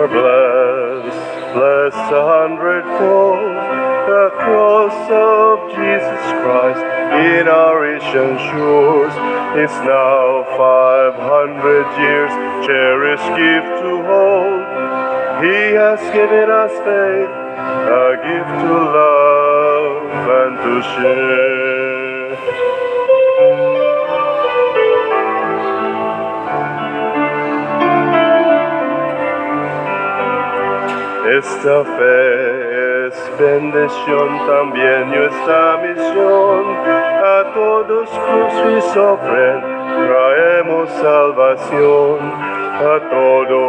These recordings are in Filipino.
are blessed, blessed a hundredfold. The cross of Jesus Christ in our ancient shores is now 500 years, cherished gift to hold. He has given us faith, a gift to love and to share. Esta fe es bendición, también nuestra misión. A todos cruz y sufren, traemos salvación. A todo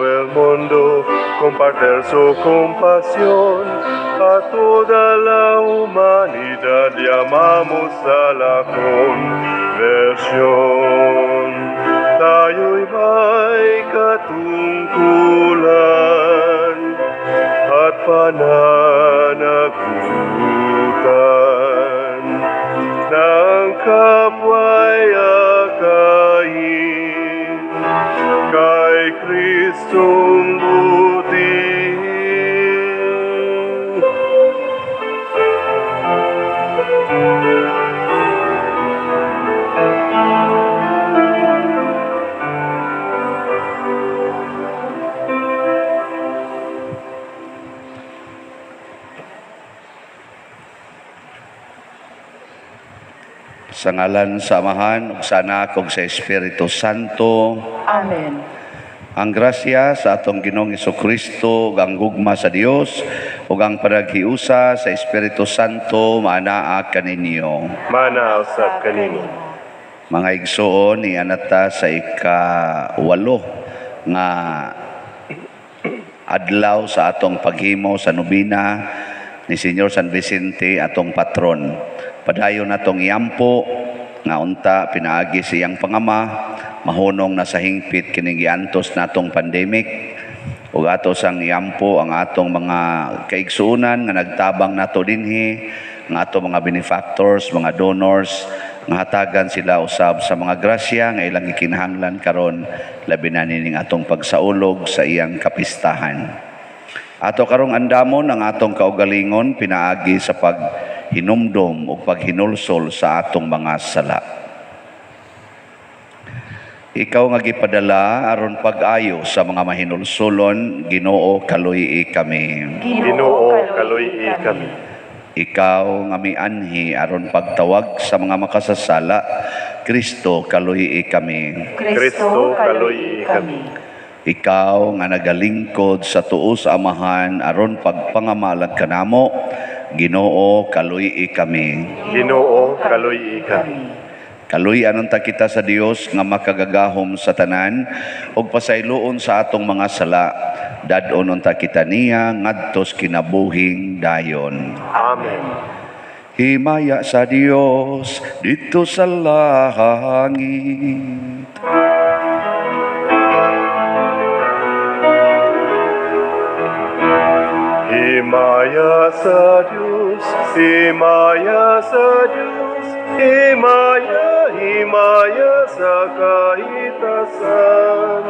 el mundo compartir su compasión. A toda la humanidad llamamos a la conversión. Tayo'y may katungkulan at pananagutan ng kapwa'y akayin kay Kristong butihin. Sa ngalan sa Amahan, ug sa Anak, ug sa Espiritu Santo. Amen. Ang grasya sa atong Ginoong Jesucristo, ug ang gugma sa Dios, ug ang panaghiusa sa Espiritu Santo maanaa kaninyo. Manausap kanino. Mga igsoon, ianata sa ika-8 nga adlaw sa atong paghimo sa nobina ni Senyor San Vicente atong patron. Padayon natong iyampo nga unta pinaagi siyang pangama, mahunong na sa hingpit kining giantos natong pandemic. Ug ato sang iyampo ang atong mga kaigsuonan nga nagtabang nato dinhi, nga ato mga benefactors, mga donors, nga hatagan sila usab sa mga grasya nga ilang gikinahanglan karon labi na nining atong pagsaulog sa iyang kapistahan. Ato karong andamon ang atong kaugalingon pinaagi sa paghinumdom o paghinulsol sa atong mga sala. Ikaw nga gipadala aron pag-ayo sa mga mahinulsolon, Ginoo kaluy kami. Ginoo kaluy kami. Ikaw nga mianhi aron pagtawag sa mga makasasala, Kristo kaluy kami. Kristo kaluy kami. Ikaw nga nagalingkod sa tuo sa Amahan aron pagpangamalag kanamo, Ginoo kaluy kami. Ginoo kaluy kami. Kaluy anon ta kita sa Dios nga makagagahom sa tanan ug pasayloon sa atong mga sala. Dadon ta kita niya ngadtos kinabuhing dayon. Amen. Himaya sa Dios dito sa langit. Himaya sa Diyos, himaya sa Diyos, himaya sa kaitasan.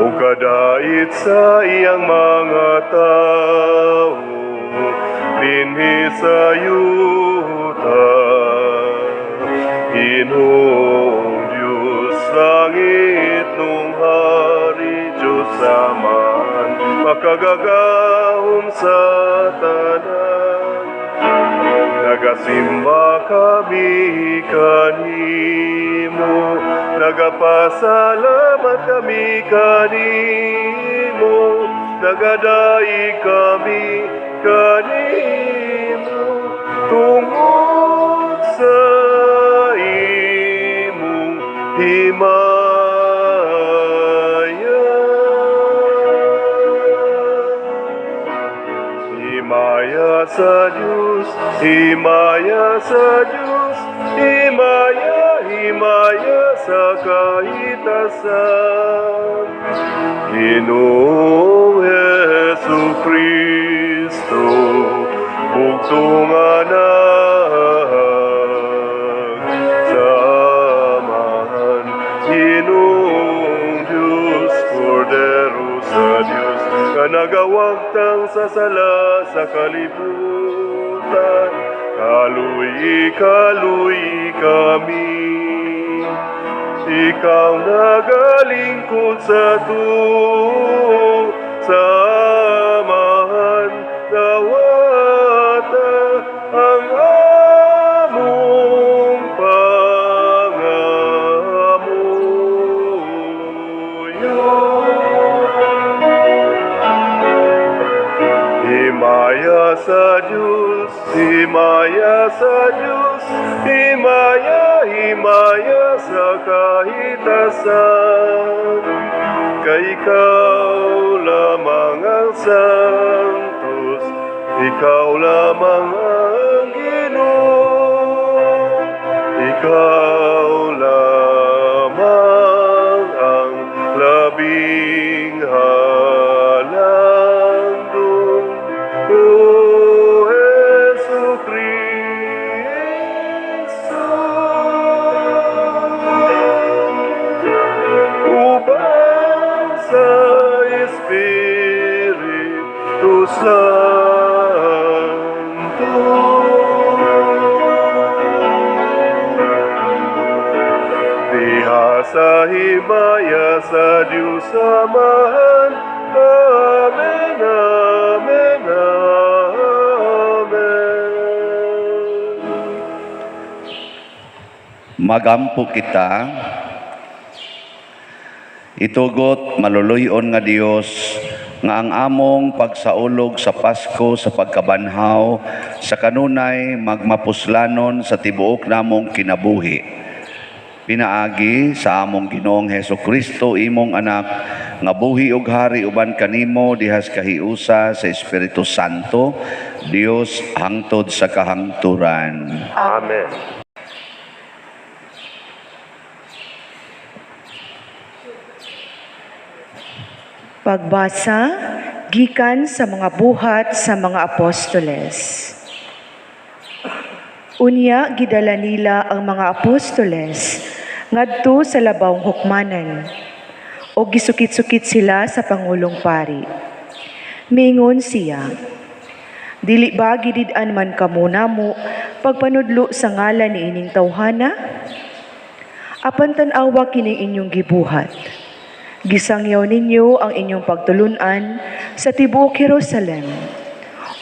O kadait sa iyang mga tao, dinhi sa yuta. Ginoong Diyos, langit nung hari, Diyos Aman, makagagahom sa tanan. Nagasimba kami kanimo, nagapasalamat kami kanimo, nagadaig kami kanimo, tungod sa imong himaya. Himaya sa Diyos, himaya sa Diyos, himaya sa kaitasan. Ginoong Jesucristo, bugtong anak sa Amahan. Ginoong Diyos, Kordero sa Diyos, nga nagawagtang sa sala sa kalibutan, kaluy kami. Ikaw nagalingkod sa tuo, sa amahan nawata ang among pangamuyo. Himaya sa Diyos, himaya sa Diyos, himaya sa kahitasan. Kay ikaw lamang ang santos, ikaw lamang ang Ginoo, ikaw lamang ang labing halandong, O Jesucristo. Ubang sa Espiritu Santo, diha sa himaya sa Diyos Amahan. Amen, amen, amen. Magampo kita, itugot maluluyon nga Dios nga ang among pagsaulog sa Pasko sa pagkabanhaw sa kanunay magmapuslanon sa tibuok namong kinabuhi. Pinaagi sa among Ginoong Hesukristo imong anak nga buhi ug hari uban kanimo dihas kahiusa sa Espiritu Santo, Dios hangtod sa kahangturan. Amen. Pagbasa gikan sa mga buhat sa mga apostoles. Unya gidala nila ang mga apostoles ngadto sa labawng hukmanan o gisukit-sukit sila sa Pangulong Pari. Mingon siya, dili ba gidid-an man kamo namo pagpanudlo sa ngalan ni ining tawhana? Apan tan-awa kini inyong gibuhat. Gisangyaw ninyo ang inyong pagtulunan sa tibuok Jerusalem.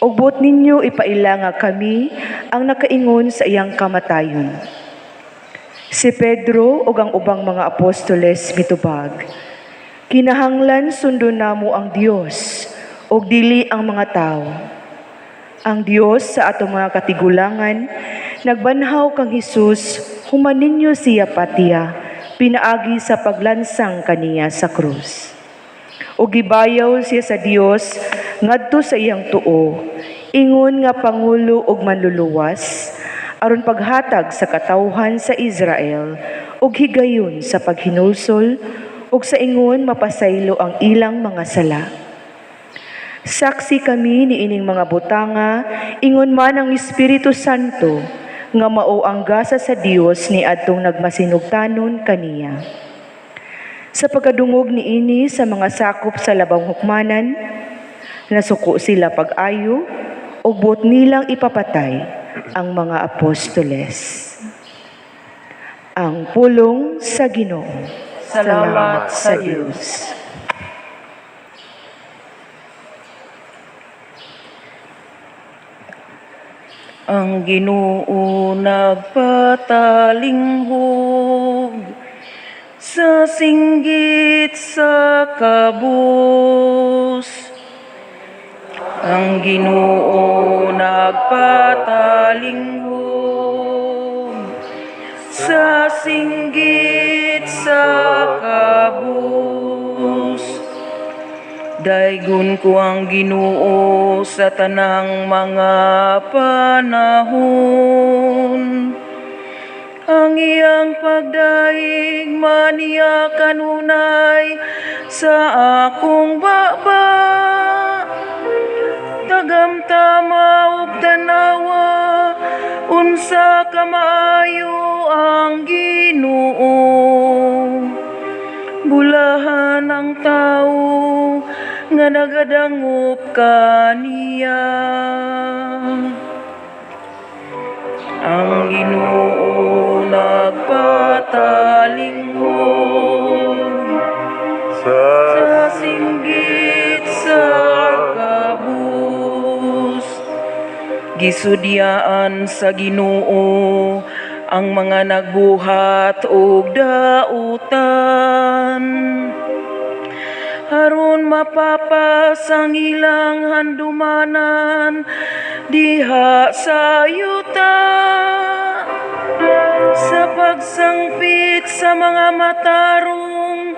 Ug buot ninyo ipaila nga kami ang nakaingon sa iyang kamatayon. Si Pedro ug ang ubang mga apostoles mitubag. Kinahanglan sundon namo ang Dios ug dili ang mga tao. Ang Dios sa atong mga katigulangan nagbanhaw kang Hesus human ninyo siya patiya pinaagi sa paglansang kaniya sa krus. O gibayaw siya sa Dios ngadto sa iyang tuo, ingon nga pangulo ug manluluwas aron paghatag sa katawhan sa Israel ug higayon sa paghinulsol ug sa ingon mapasaylo ang ilang mga sala. Saksi kami ni ining mga butanga, ingon man ang Espiritu Santo, nga mao ang gasa sa Dios ni adtong nagmasinugtanon kaniya. Sa pagkadungog ni ini sa mga sakop sa labang hukmanan, nasuko sila pag-ayo ug buot nilang ipapatay ang mga apostoles. Ang pulong sa Ginoo. Salamat sa Diyos. Ang Ginoo nagpatalinghog sa singgit sa kabus. Ang Ginoo nagpatalinghog sa singgit sa kabus. Daygon ko ang Ginoo sa tanang mga panahon. Ang iyang pagdaig maniya kanunay sa akong baba. Tagamtama ug tanawa unsa kamaayo ang Ginoo. Bulahan ang tawo nga nagadangup kaniya. Ang Ginoo nagpatalingkod Sa sa singgit sa kabus. Gisudyaan sa Ginoo ang mga nagbuhat og dautan, aron mapapas ang ilang handumanan diha sa yuta. Sa pagsangpit sa mga matarong,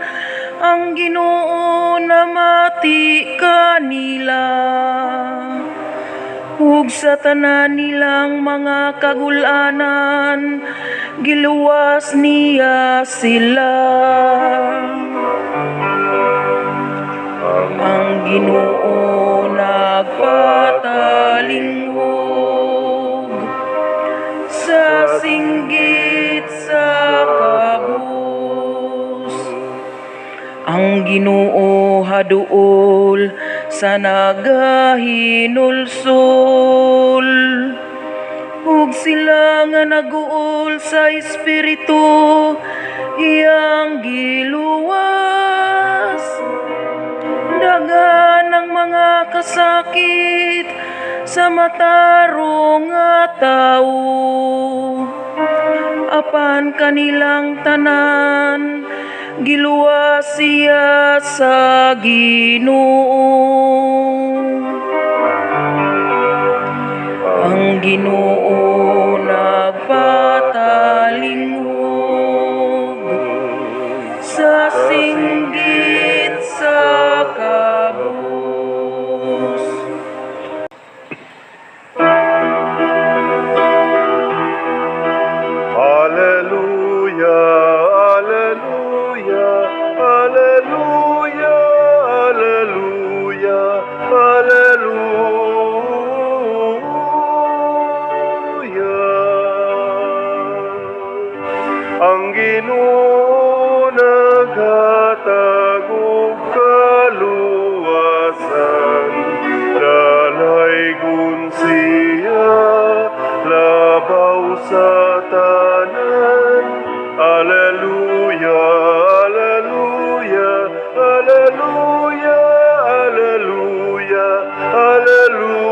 ang Ginoo namati kanila. Ug sa tanan nilang mga kagulanan, giluwas niya sila. Ang Ginoo nagpatalingkod sa singgit sa kabus. Ang Ginoo haduol sa nagahinulsol, ug sila nga naguol sa espiritu iyang giluwas. Dagan ang mga kasakit sa matarong nga tawo, apan kanilang tanan giluwas siya sa Ginoo. Ang Ginoo nagpatalingkod sa singgit sa kabus. Alleluia, alleluia, alleluia, alleluia, alleluia. Ang Ginoo naghatag og kaluwasan, dalaygon siya labaw sa tanan. Alleluia, alleluia, alleluia, alleluia, alleluia.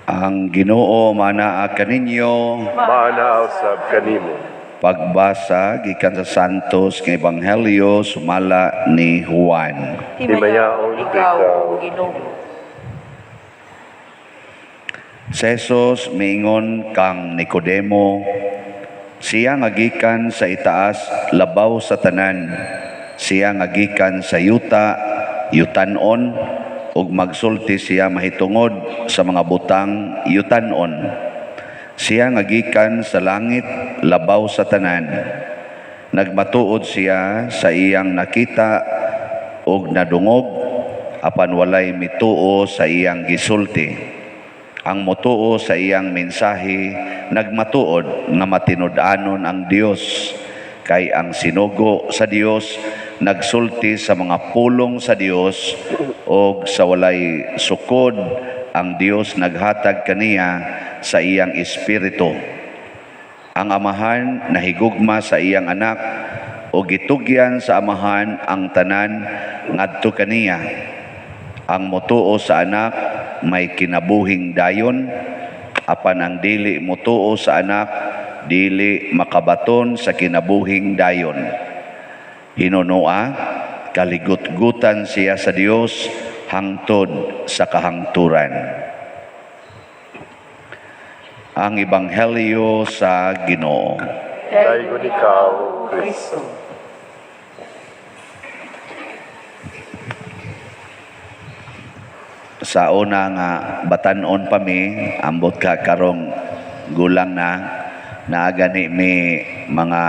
Ang Ginoo manaa kaninyo. Manaw sab kanimo. Pagbasa gikan sa Santos nga Ebanghelyo sumala ni Juan. Himayaon ikaw. Ginoo. Si Jesus miingon kang Nicodemo, siya nga gikan sa itaas labaw sa tanan, siya nga gikan sa yuta, yutanon, ug magsulti siya mahitungod sa mga butang yutanon. Siya nga gikan sa langit labaw sa tanan, nagmatuod siya sa iyang nakita ug nadungog, apan walay mituo sa iyang gisulti. Ang motuo sa iyang mensahe nagmatuod nga matinud-anon ang Dios, kay ang sinugo sa Dios nagsulti sa mga pulong sa Dios, o sa walay sukod ang Dios naghatag kaniya sa iyang espiritu. Ang amahan nahigugma sa iyang anak, o gitugyan sa amahan ang tanan ngadto kaniya. Ang motuo sa anak may kinabuhing dayon, apan ang dili motuo sa anak dili makabaton sa kinabuhing dayon. Hinunoa, kaligut-gutan siya sa Dios hangtod sa kahangturan. Ang Ebanghelyo sa Ginoo. Dayon ikaw, Kristo. Sa una nga batanon pa mi, ambot ka karong gulang na naagani mi mga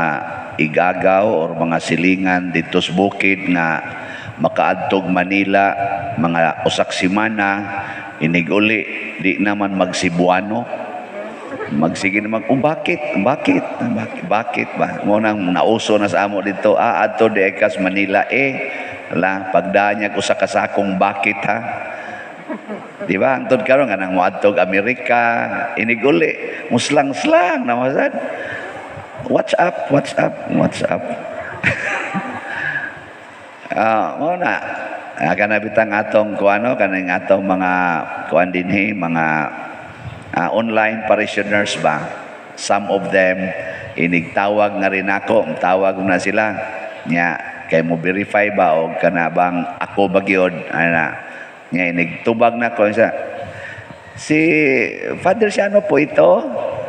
igagaw or mga silingan dito sa bukid nga makaadtog Manila, mga usak simana, iniguli di naman magsibuano. Magsige naman, bakit ba? Mo nang nauso na sa amo dito, adto di kas Manila ala pagdanya ko sa kasakong bakit ha. Di ba? Antod karon nga nang moadtog Amerika, iniguli, muslang-slang na masad. What's up? Mo na. Kanabitang atong kuano kaning atong mga kuan dinhi, mga online parishioners ba. Some of them inigtawag na rin ako, tawag na sila. Nya kay mo verify ba o kana bang ako ba gyud ana. Nya inigtubag na ko sa si Father Siano po ito.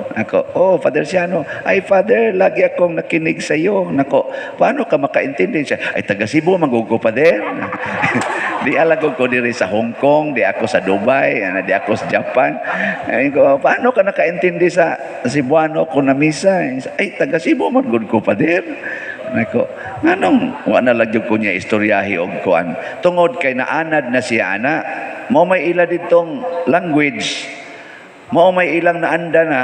Ako, Father Siano, ay Father, lagi akong nakinig sa iyo. Nako, paano ka makaintindi siya? Ay, taga Cebu, magugo pa din. Di alagog ko diri sa Hong Kong, di ako sa Dubai, di ako sa Japan. Ay, ko, paano ka nakaintindi sa Cebuano ko na misa? Ay, taga Cebu, magugo pa din. Nako, nganong wala lagyo ko niya istoryahi og kuan. Tungod kay naanad na siya ana, mo may ila ditong language. Mo may ilang naanda na.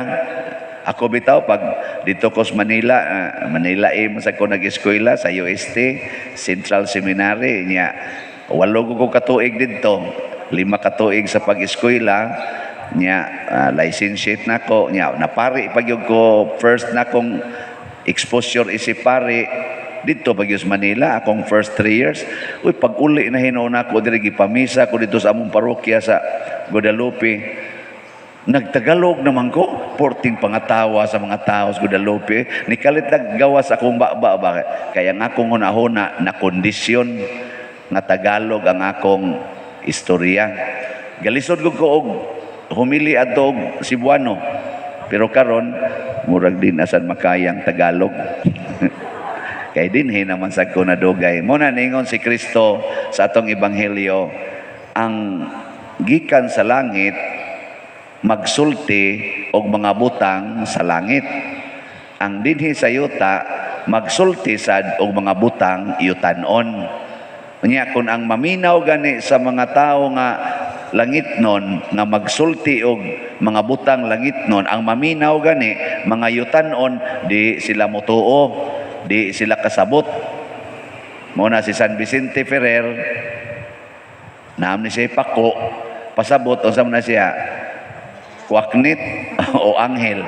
Ako bitaw pag dito ko sa Manila, masag ko nag-eskwela sa UST, Central Seminary niya. 8 ko katuig dito, 5 katuig sa pag-eskwela niya, licentiate na ko niya. Napari pag yung ko first na kong exposure isip pare dito pagyos Manila akong first 3 years. Uy, pag uli na hinuna ko diri gipamisa ko dito sa among parokya sa Guadalupe. Nagtagalog naman ko, 14 pangatawa sa mga tao sa Guadalupe. Nikalit naggawas akong ba. Kaya nga akong hunahuna na kondisyon na Tagalog ang akong istorya. Galisod ko og humili atog Cebuano. Pero karon murag din asan makayang Tagalog. Kay dinhi naman sa ko nadugay. Muna ningon si Kristo sa atong ebanghelyo, ang gikan sa langit magsulti og mga butang sa langit. Ang dinhi sa yuta magsulti sad og mga butang yutan-on. Unya kun ang maminaw gani sa mga tao nga langitnon nga magsulti og mga butang langitnon, ang maminaw gani mga yutan-on di sila motuo, di sila kasabot. Muna si San Vicente Ferrer, naam ni siya pako, pasabot unsa man na siya? Kwaknit o anghel.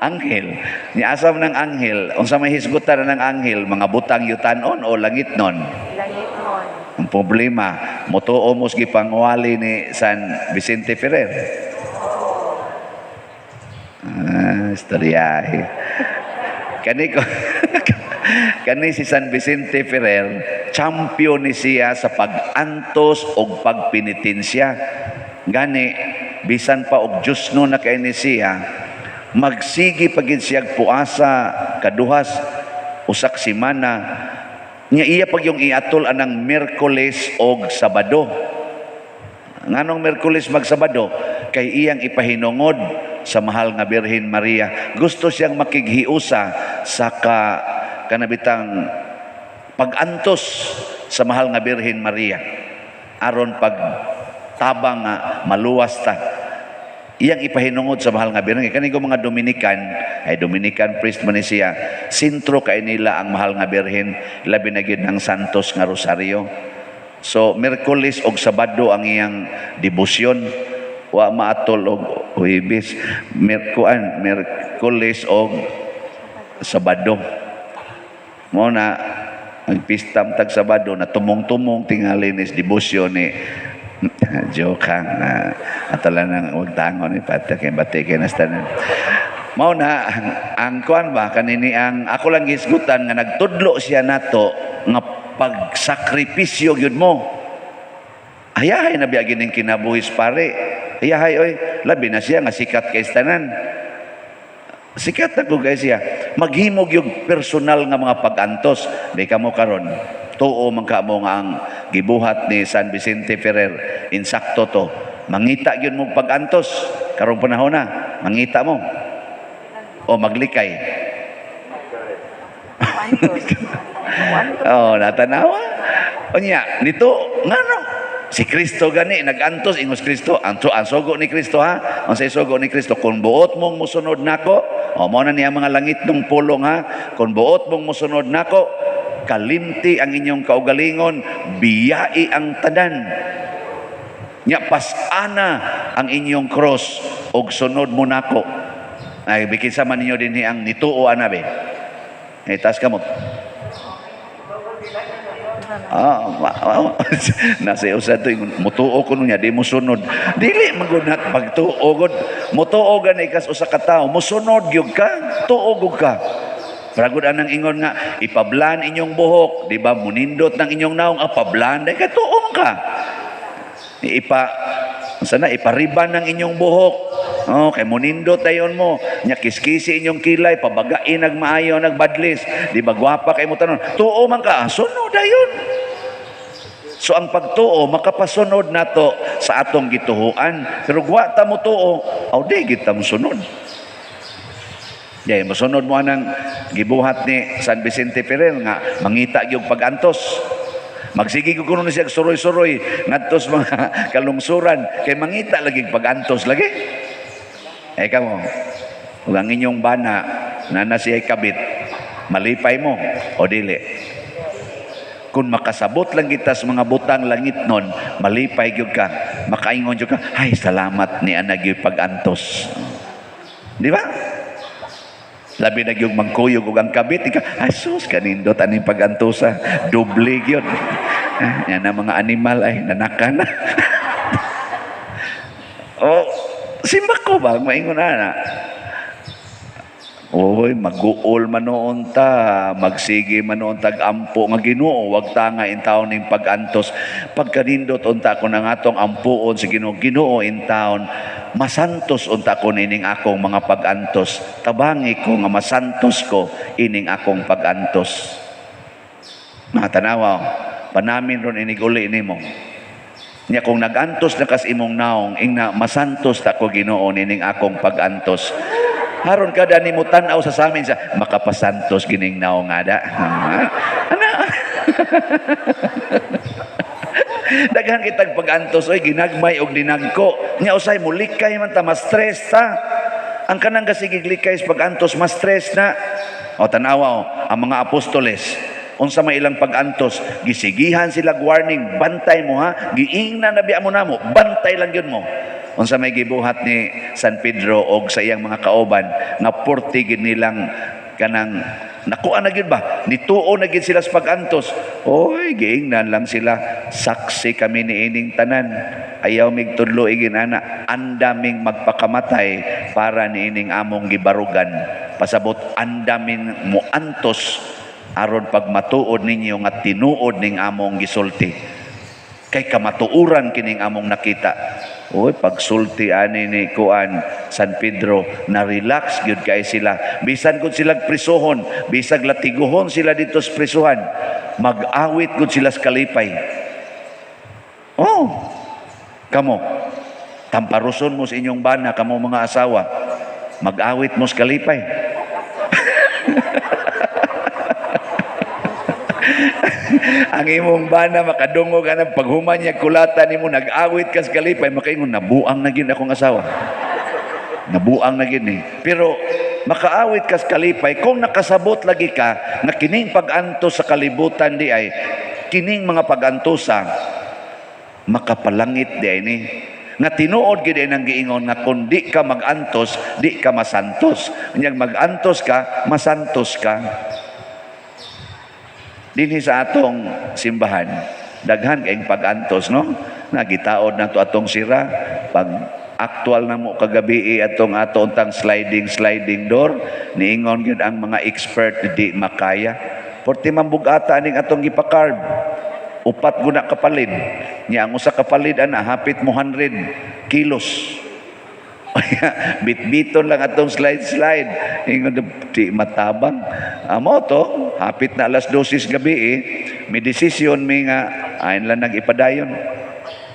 Anghel. Ni asam ng anghel, unsa may hisgutan ng anghel, mga butang yutan-on o langitnon? Langitnon. Ang problema, motuo mos gipangwali ni San Vicente Ferrer. Istoryahe. Kani si San Vicente Ferrer, champion ni siya sa pag-antos o pagpenitensya. Gani, bisan pa og Diyos no na kay ni siya, magsigi pagid siya puasa, kaduhas, usak simana. Nya iya pag yung iatol anang Miyerkules og Sabado. Nganong Miyerkules mag Sabado? Kay iyang ipahinungod sa mahal nga Birhen Maria. Gusto siyang makighiusa sa kanabitang pag-antos sa mahal nga Birhen Maria. Aron pag tabang nga maluwas ta. Iyang ipahinungod sa mahal nga Birhen. Kani ko mga Dominican, ay Dominican priest man ni siya, sentro kay nila ang mahal nga Birhen, labi na gyud ng Santos nga Rosario. So Miyerkules og Sabado ang iyang debosyon. Wa maatol og Huwebes, Miyerkules og Sabado. Mo na ang pistam tag Sabado na tumong-tumong tingali ni debosyon ni joke ha. Atala nang wag tangon ni pata kay batike na tanan. Mao na ang kuan ba kanini ang ako lang gisgutan nga nagtudlo siya nato nga pagsakripisyo gyud mo. Ayahay na biya gining kinabuhis pare. Ayahay oy, labi na siya nga sikat kay tanan. Sikat na ko guys siya. Maghimog yung personal nga mga pag-antos. Di ka mo karon. Tuo man ka mo nga ang gibuhat ni San Vicente Ferrer. Insakto to. Mangita yun mo pag-antos. Karong panahon na. Mangita mo. O maglikay. natanawa. O niya, nito, nga no, Si Kristo gani nagantos ingos Kristo ang sugo ni Kristo ha. Ang sa sugo ni Kristo kung buot mong musunod nako, o mo na niya mga langit ng pulong ha. Kung buot mong musunod nako, kalimti ang inyong kaugalingon, biyai ang tanan. Nya pasana ang inyong cross og sunod mo nako. Ay bikin sa man ninyo dinhi ang nituo anabe. Itas ka mo. Nasa usad to mutuo ko niya di mo sunod dili magunat pagtuo gud mutuo gani kas usa ka tawo musunod gyud ka tuo gud ka Pragod anang ingon nga ipablan inyong buhok di ba munindot ng inyong naong pablan day ka tuo ka sana ipariban ng inyong buhok. Oh, kay munindot dayon mo. Nya kiskisi inyong kilay, pabagain nagmaayo nagbadlis. Di ba gwapa kay mo tanon? Tuo man ka, sunod dayon. So ang pagtuo makapasunod nato sa atong gituhuan. Pero gwa ta mo tuo, aw di kita mo sunod. Dahil masunod mo anang gibuhat ni San Vicente Ferrer nga mangita gyud pag-antos. Magsigi ko kuno siya suroy-suroy ngadtos mga kalungsuran kay mangita lagi pag-antos lagi. Kamo, ug ang inyong bana na siya kabit, malipay mo o dili. Kung makasabot lang kita sa mga butang langit nun, malipay gyud ka, makaingon gyud ka, ay salamat ni ana gyud pag-antos. Di ba? Labi na yung magkuyog o ang kabit, ay sus, kanindot aning pag-antusa, doble yun. Yan ang mga animal ay nanakan na. Simba ko ba? Maingon na. Oy, mag-uol manoon ta, magsige manoon tag-ampo nga Ginoo, wag ta nga intaon ning pag-antos. Pagkanindot unta ko nang atong ampuon sa Ginoo, Ginoo intaon, masantos unta ko ining akong mga pag-antos. Tabangi ko nga masantos ko ining akong pag-antos. Mga tanawa, panamin ron inig uli nimo. Nya kung nag-antos na kas imong naong, ingna masantos ta ko Ginoo ining akong pag-antos. Haron kada ni mo tan-aw sa samin sa makapasantos gining naong ada. Ana. Daghan kitag pag-antos oy ginagmay og dinagko. Nya usay mo likay man ta ma-stress ta. Ang kanang kasigig likay sa pag-antos ma-stress na. O tanawa ang mga apostoles unsa may ilang pag-antos gisigihan sila warning bantay mo ha giingnan na biya mo namo bantay lang gyud mo. Unsa may gibuhat ni San Pedro og sa iyang mga kaoban nga portigid nilang kanang nakuha na gyud ba nituo na gyud sila sa pag-antos. Oy giingnan lang sila saksi kami ni ining tanan ayaw mig tudlo igin ana andaming magpakamatay para ni ining among gibarugan pasabot andamin mo antos aron pag matuod ninyo nga tinuod ning among gisulti kay kamatuuran kining among nakita. Oy, pagsulti ani ni Kuan San Pedro, na-relax gyud kay sila. Bisan gud sila prisohon, bisag latiguhon sila dito sa prisuhan, mag-awit gud sila sa kalipay. Oh, kamo, tamparuson mo sa inyong bana, kamo mga asawa, mag-awit mo sa kalipay. Ang imong bana makadungog anang paghuman niya kulatan nimo nag-awit ka sa kalipay makaingon nabuang na gyud akong asawa. Nabuang na gyud ni. Pero makaawit ka sa kalipay kung nakasabot lagi ka na kining pag-antos sa kalibutan di ay kining mga pag-antosa makapalangit di ay ni. Nga tinuod gyud nang giingon nga kung di ka mag-antos, di ka masantos. Unyag mag-antos ka, masantos ka. Dinhi sa atong simbahan daghan kayong pag-antos no nagitaod na to atong sira pag aktual na mo kagabi atong ato untang sliding door niingon gyud ang mga expert di makaya porti mambugata ning atong gipakarb upat guna kapalid nya ang usa kapalid ana hapit mo 100 kilos. Bit-biton lang atong slide ingon di matabang amo to hapit na alas 12 gabi may desisyon mi nga ayon lang nag-ipadayon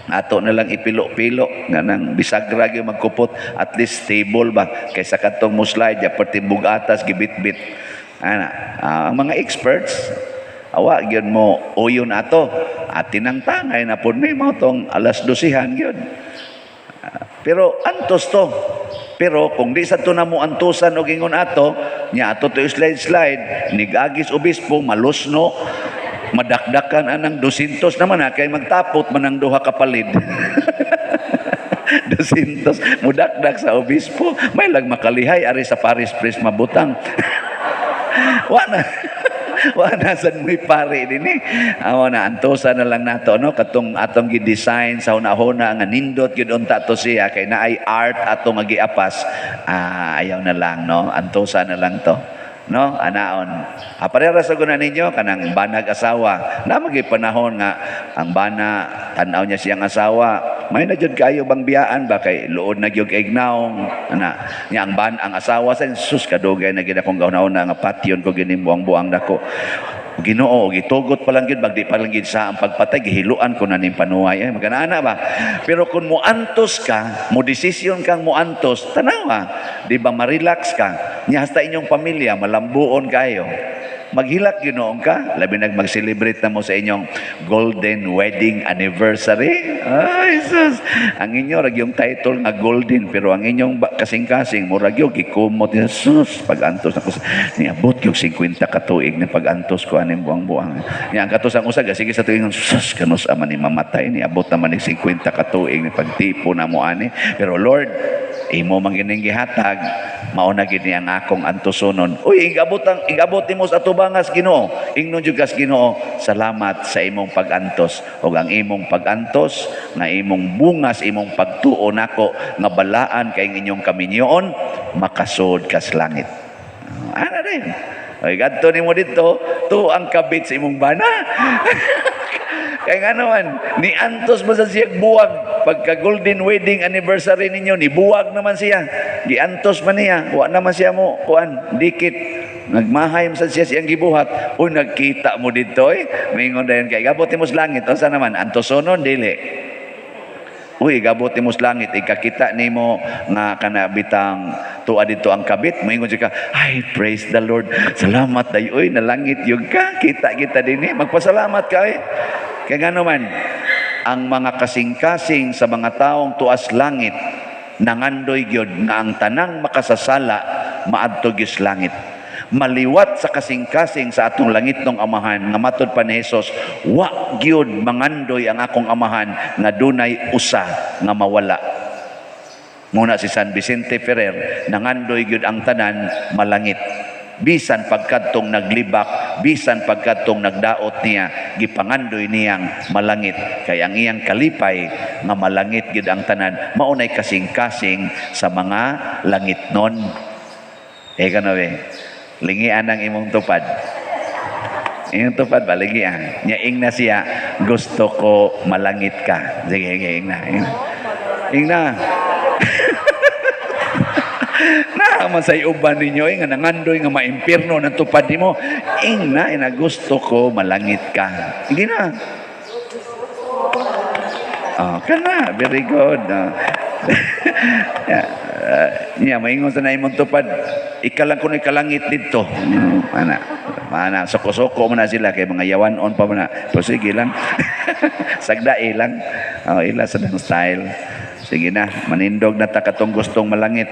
ato na lang ipilo-pilo nga nang bisagra gyud magkupot at least stable ba kaysa kadtong mo slide ya pertimbog atas gibit-bit ana ang mga experts awa gyud mo uyon ato at tinangtangay na po ni mo tong alas 12 yun. Pero antos to. Pero kung di sa to na mo antusan o gingon ato, nya ato to slide, nigagis obispo, malusno, madakdakan anang 200 naman kay magtapot man ang duha ka palid. 200 mudakdak sa obispo, may lag makalihay ari sa Paris Press mabutang. Wala sa muy pare din amo na antosa na lang nato no katong atong gi-design sa una-una nga nindot gyud unta to siya kay naay art atong giapas ayaw na lang no antosa na lang to no anaon parehas sa guna ninyo kanang banag asawa na magi panahon nga ang bana tan-aw niya siyang asawa may na jud kayo bang biyaan ba kay luod na gyud ignaw ana nya ang asawa sa sus kadugay na gid akong gahuna nga patyon ko ginimbuang-buang nako Ginoo gitugot pa lang gid bagdi pa lang gid sa ang pagpatay gihiluan ko na ning panuway magana ba pero kun mo antos ka mo desisyon kang mo antos tanawa di ba ma-relax ka nya hasta inyong pamilya malambuon kayo maghilak Ginoon ka labi mag-celebrate na mo sa inyong golden wedding anniversary ay sus ang inyo rag yung title nga golden pero ang inyong kasing-kasing murag yung gikumot niya sus pag-antos ako niabot yung 50 katuig na pag-antos ko aning buang-buang niya ang katos ang usag sige sa tuig sus kanus aman ni mamatay niabot naman ni 50 katuig ni pagtipo na mo ani pero Lord imo man gining gihatag mao na gid ni ang akong antosonon uy igabot mo sa tubangas Ginoo ingnon jud kas Ginoo salamat sa imong pag-antos ug ang imong pag-antos nga imong bungas imong pagtuo nako nga balaan kay inyong kaminyoon makasud kas langit ana rin oy gadto nimo dito to ang kabit sa imong bana kaya nga naman, ni antos mo sa siya buwag. Pagka golden wedding anniversary ninyo, ni buwag naman siya. Di antos man niya. Wa naman siya mo, kuan, dikit. Nagmahay mo sa siya siyang gibuhat. Uy, nagkita mo dito eh. Mingon dayon kay gabotin mo sa langit. O sa naman, antosonon, dili. Uy, gabotin mo sa langit. Ikakita ni mo nga kanabitang tuwa dito ang kabit. Mingon siya ka, ay, praise the Lord. Salamat dayo. Uy, nalangit yung ka. Kita din eh. Magpasalamat ka eh. Kaya nga naman, ang mga kasing-kasing sa mga taong tuas langit, nangandoy gyud nga ang tanang makasasala, maadto gyud langit. Maliwat sa kasing-kasing sa atong langit ng amahan, nga matod pa ni Jesus, wa gyud mangandoy ang akong amahan, nga dunay usa nga mawala. Muna si San Vicente Ferrer, nangandoy gyud ang tanan, malangit. Bisan pagkadtong naglibak, bisan pagkadtong nagdaot niya, gipangandoy niyang malangit. Kaya ang iyang kalipay nga malangit gid ang tanan, maunay kasing-kasing sa mga langit nun. Kanawe, lingian ang imong tupad. Imong tupad ba, lingian. Nyaing na siya, gusto ko malangit ka. Sige, ing na. Naman sa uban ninyo nga nangandoy nga maimpirno ng tupad nimo ina gusto ko malangit ka hindi na kana very good niya maingon sa naimong tupad ikalang kuno ikalangit dito mana soko-soko man na sila kay mga yawanon pa man pero sige lang sagdai lang ila sa style sige na manindog na ta katong gustong malangit.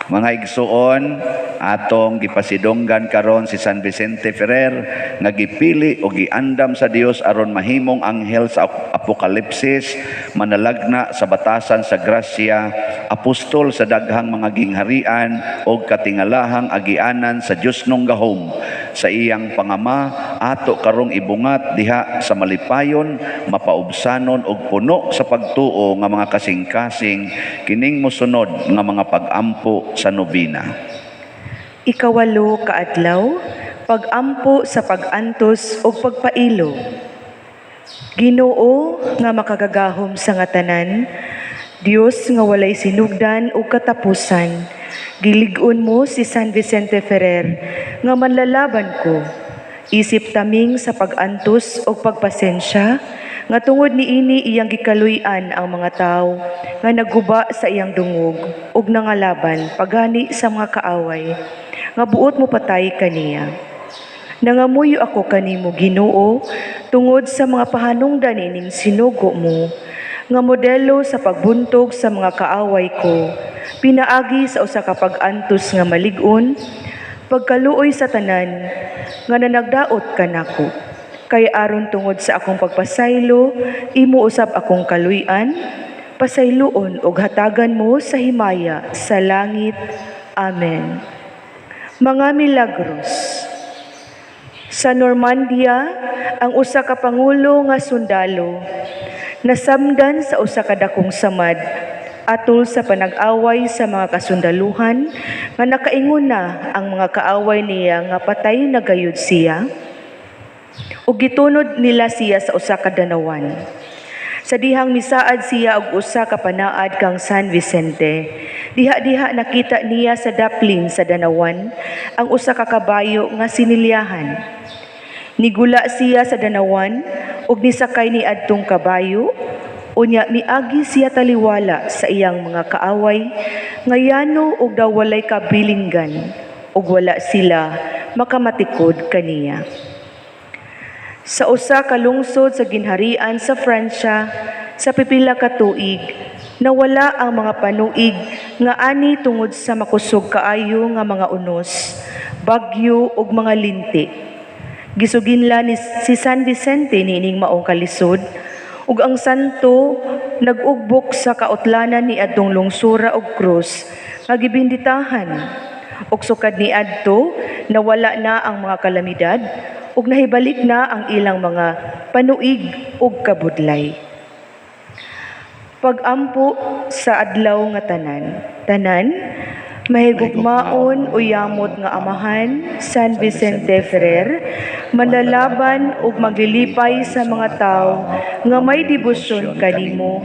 Mga igsuon, atong gipasidonggan karon si San Vicente Ferrer nga gipili o giandam sa Dios aron mahimong anghel sa Apokalipsis, manalagna sa batasan sa grasya, apostol sa daghang mga gingharian o katingalahang agianan sa Dios nung gahom. Sa iyang pangama, ato karong ibungat diha sa malipayon, mapaubsanon og puno sa pagtuo nga mga kasing-kasing kining mosunod nga mga pag-ampo sa nobina. Ikawalo ka adlaw, pag-ampo sa pag-antos o pagpailo. Ginoo nga makagagahom sa nga tanan, Dios nga walay sinugdan o katapusan, gilig-on mo si San Vicente Ferrer nga manlalaban ko. Isip taming sa pag-antos o pagpasensya, nga tungod niini iyang gikaluy-an ang mga tao nga naguba sa iyang dungog ug nangalaban pagani sa mga kaaway nga buot mo patay kaniya. Nangamuyo ako kanimo Ginoo tungod sa mga pahanungdan ining sinugo mo, nga modelo sa pagbuntog sa mga kaaway ko, pinaagi sa usa ka pag-antos nga malig-on, pagkaluoy sa tanan, nga nanagdaot ka nako. Kay aron tungod sa akong pagpasaylo, imo usab akong kaluy-an, pasayloon og hatagan mo sa himaya sa langit. Amen. Mga milagros. Sa Normandia, ang usa ka pangulo nga sundalo nasamdan sa usa ka dakong samad atol sa panag-away sa mga kasundaluhan nga nakaingon na ang mga kaaway niya nga patay na gayud siya ug gitunod nila siya sa usa ka danawan. Sa dihang misaad siya og usa ka panaad kang San Vicente, diha-diha nakita niya sa daplin sa danawan ang usa ka kabayo nga sinilyahan. Nigula siya sa danawan ug nisakay ni adtong kabayo, unya miagi siya taliwala sa iyang mga kaaway nga yano og daw walay kabilinggan ug wala sila makamatikod kaniya. Sa usa ka lungsod sa ginharian sa Pransya, sa pipila ka tuig, nawala ang mga panuig nga ani tungod sa makusog kaayo nga mga unos, bagyo ug mga linti. Gisuginla ni si San Vicente niining maong kalisod, ug ang santo nag-ugbok sa kautlanan ni adtong lungsura og krus nga gibinditahan. Ug sukad ni adto nawala na ang mga kalamidad ug nahibalik na ang ilang mga panuig ug kabudlay. Pagampo sa adlaw nga tanan mahigugmaon o yamot nga amahan San Vicente Ferrer, manlalaban ug maglilipay sa mga tao nga may debosyon kanimo,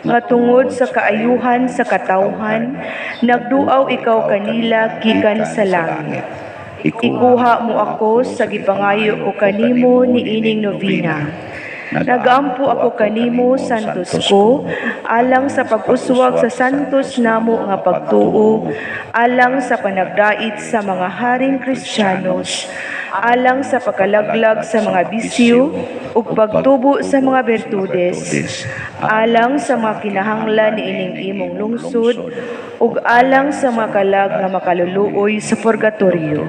nga tungod sa kaayuhan sa katawhan, nagduaw ikaw kanila gikan sa langit. Ikuha mo ako sa gipangayo ko kanimo niining novena. Nagampo ako kanimo, santos ko, alang sa pag-uswag sa santos namo nga pagtuo, alang sa panagdait sa mga haring Kristiyanos, alang sa pagkalaglag sa mga bisyo, ug pagtubo sa mga bertudes, alang sa mga kinahanglan niining imong lungsod, ug alang sa mga kalag nga makaluluoy sa purgatorio.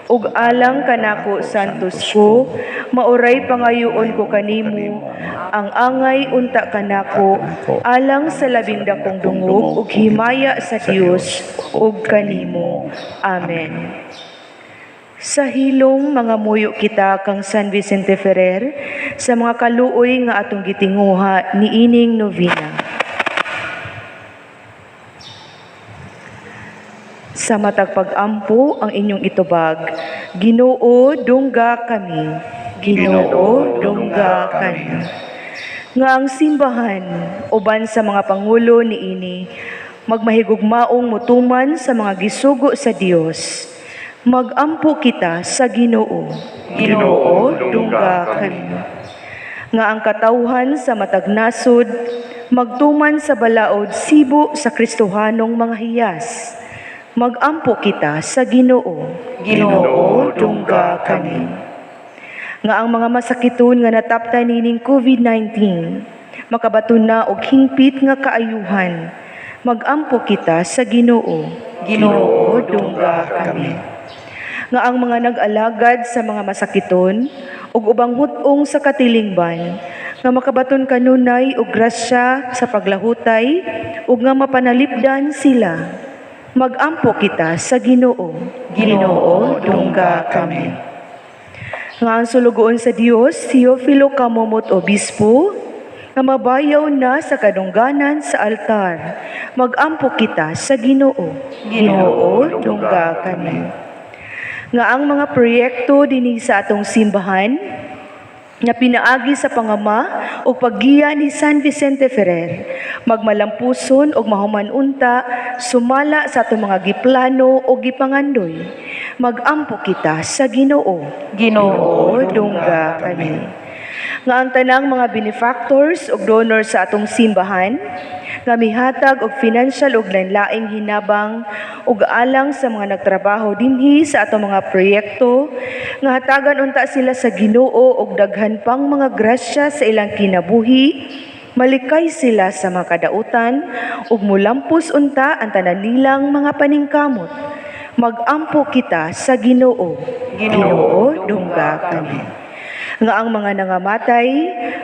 Ug alang kanako, santos ko, mauray pangayoon ko kanimo, ang angay unta kanako, alang sa labing dakong dungog, ug himaya sa Dios, ug kanimo. Amen. Sa hilong mga muyo kita kang San Vicente Ferrer, sa mga kaluoy nga atong gitinguha niining novena. Sa matag pag-ampo ang inyong itubag, Ginoo dungga kami, Ginoo dungga kami. Nga ang simbahan uban sa mga pangulo niini magmahigugmaong mutuman sa mga gisugo sa Dios. Magampo kita sa Ginoo, Ginoo dungga kami. Nga ang katawhan sa matag nasod magtuman sa balaod sibo sa Kristohanong mga hiyas. Magampo kita sa Ginoo, Ginoo dungga kami. Nga ang mga masakiton nga nataptan nining COVID-19, makabaton na og hingpit nga kaayuhan, magampo kita sa Ginoo, Ginoo dungga kami. Nga ang mga nag-alagad sa mga masakiton ug ubang hutong sa katilingban, nga makabaton kanunay og grasya sa paglahutay ug nga mapanalipdan sila. Magampo kita sa Ginoo, Ginoo dungga kami. Nga ang sulugoon sa Dios, Teofilo Kamomot Obispo, nga mabayaw na sa kadungganan sa altar, magampo kita sa Ginoo, Ginoo dungga kami. Nga ang mga proyekto dinhi sa atong simbahan, nga pinaagi sa pangama o paggiya ni San Vicente Ferrer, magmalampuson o mahumanunta, sumala sa atong mga giplano o gipangandoy. Magampo kita sa Ginoo, Ginoo dungga kami. Nga ang tanang mga benefactors ug donors sa atong simbahan nga mihatag og financial ug lain-laing hinabang ug alang sa mga nagtrabaho dinhi sa atong mga proyekto nga hatagan unta sila sa Ginoo og daghan pang mga grasya sa ilang kinabuhi. Malikay sila sa mga kadautan ug mulampos unta ang tanan nilang mga paningkamot. Magampo kita sa Ginoo. Ginoo, dungga kami. Nga ang mga nangamatay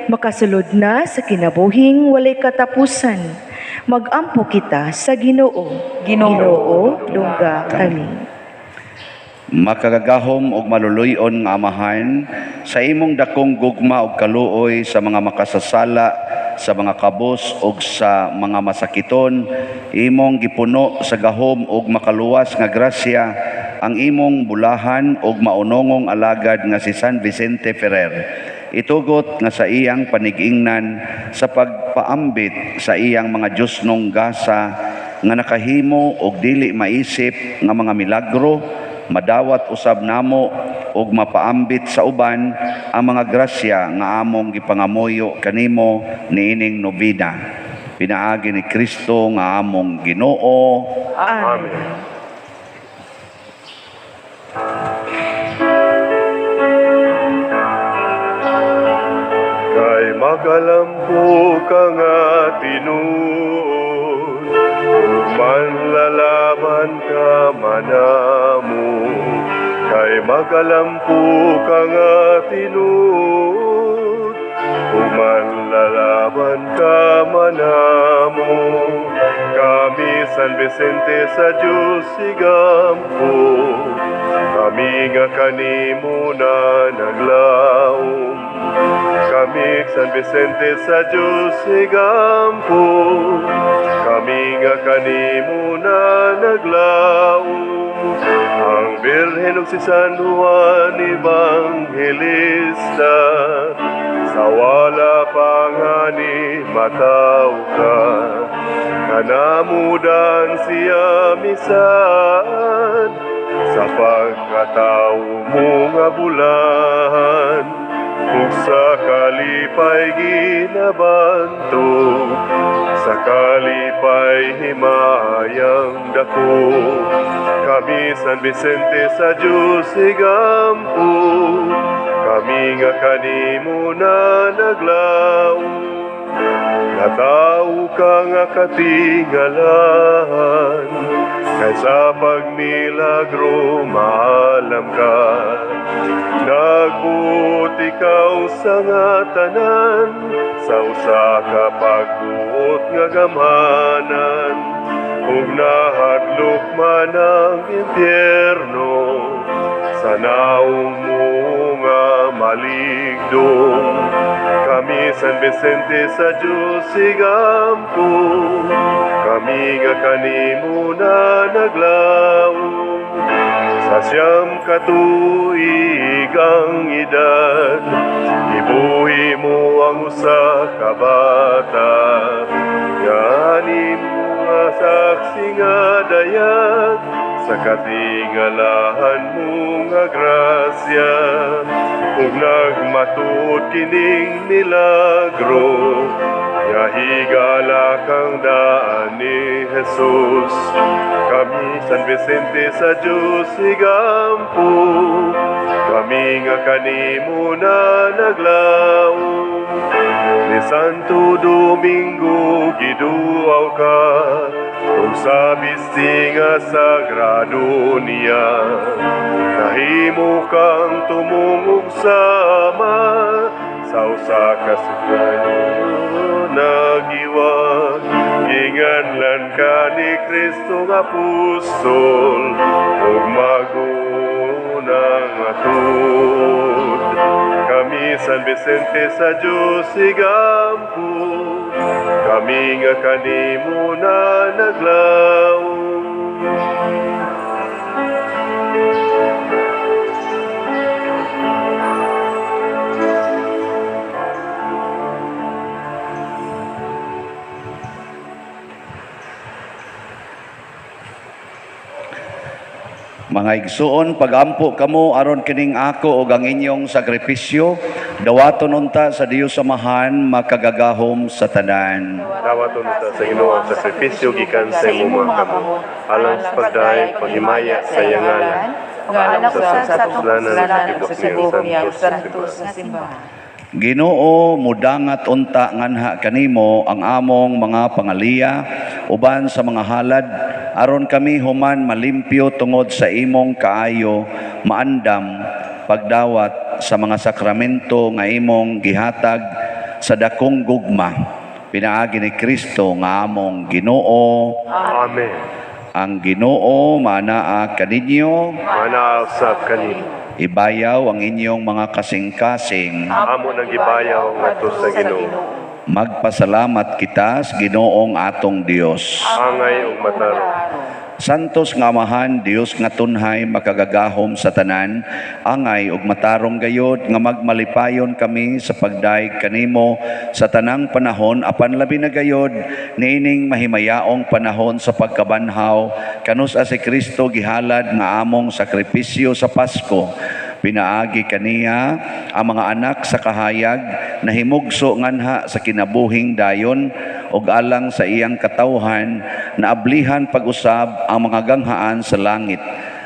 makasulod na sa kinabuhing walay katapusan. Magampo kita sa Ginoo. Ginoo, dungga kami. Makagagahom og maluluyon nga amahan, sa imong dakong gugma og kaluoy sa mga makasasala, sa mga kabos ug sa mga masakiton, imong gipuno sa gahom ug makaluwas nga grasya ang imong bulahan ug maunongong alagad nga si San Vicente Ferrer. Itugot nga sa iyang panigingnan sa pagpaambit sa iyang mga Diosnong gasa nga nakahimo og dili maisip nga mga milagro, madawat usab namo ug mapaambit sa uban ang mga grasya nga among gipangamuyo kanimo niining nobina. Pinaagi ni Kristo nga among Ginoo. Amen. Kay magalampo ka nga tinuod, ug manlalaban ka manamo. Kay magalampo ka nga tinuod, ug manlalaban ka manamo. Kami San Vicente sa Dios igampo, kami nga kanimo na naglaom. Kami San Vicente sa Dios igampo, kami nga kanimo na naglaom. Ang Birhen ug si San Juan Evangelista, sa wala pangani mataw ka, kanamudan siya misan, sa pagkatao mo nga bulan. Ug sa kalipay ginabanto, sa kalipay himayang dako. Kami San Vicente sa Dios igampo, kami nga kanimo na naglaom. Natao ka nga katingalan, kay sa pagmilagro maalam ka. Nagbuot ikaw sa nga tanan, sa usa ka pagbuot nga gamanan. Ug nahadlok man ang impyerno, sa naong mo nga maligdong. Kami San Vicente sa Dios igampo, kami nga kanimo na naglaom. Sa siyam katuigang edad, ibuhi mo ang usa ka bata. Gani mo nga saksi nga dayag, sa katingalahan mo nga grasya. Ug nagmatuod kining milagro, nga higala kang daan ni Jesus. Kami San Vicente sa Dios igampo, kami nga kanimo na naglaom. Ni Santo Domingo giduaw ka, kung sa bisti nga sagrado niya. Nahimo kang tumungog sama, sa usa ka sukayo nagiwag. Ginganlan ka ni Kristo nga apostol, ug magunang atud. Kami San Vicente sa Dios igampo, kami nga kanimo na naglaom. Mga igsuon, pagampo kamo aron kining ako o ang inyong sakripisyo Dawaton unta sa Dios samahan makagagahom sa tanan. Dawaton ta sa Ginoo ang sakripisyo gikan sa imong mga kamot. Alang sa pagdaay paghimaya sa iyang ngalan. Ngalan sa kasalanan sa Sibugya, Santos na simbahan. Ginoo mudangat unta nganha kanimo ang among mga pangaliya uban sa mga halad aron kami human malimpyo tungod sa imong kaayo maandam pagdawat sa mga sakramento nga imong gihatag sa dakong gugma pinaagi ni Kristo nga among Ginoo. Amen. Ang Ginoo manaa kaninyo, Manaasap kanimo. ibayaw ang inyong mga kasing-kasing. Amo nang gibayaw ngadto sa Ginoo. Magpasalamat kita sa Ginoong atong Dios. Angay ug mataro. Santos nga Amahan, Dios nga tunhay makagagahom sa tanan, angay ug matarong gayod nga magmalipayon kami sa pagdaig kanimo sa tanang panahon apan labi na gayod niining mahimayaong panahon sa pagkabanhaw kanus si Kristo gihalad nga among sakripisyo sa Pasko. Pinaagi kaniya ang mga anak sa kahayag na himugso nganha sa kinabuhing dayon ug alang sa iyang katawhan na ablihan pag-usab ang mga ganghaan sa langit.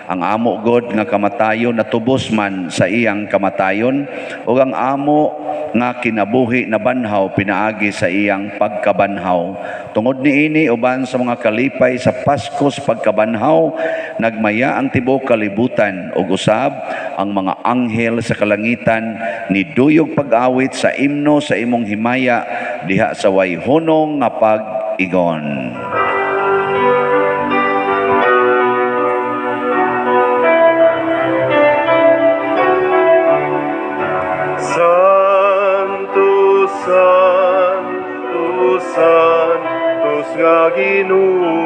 Ang amo God nga kamatayon natubos man sa iyang kamatayon ug ang amo nga kinabuhi na banhaw pinaagi sa iyang pagkabanhaw. Tungod niini uban sa mga kalipay sa Pasko sa pagkabanhaw nagmaya ang tibuok kalibutan ug usab ang mga anghel sa kalangitan ni duyog pag-awit sa imno sa imong himaya diha sa way hunong nga pag-igon. Santos, Santos, Santos nga Ginoo,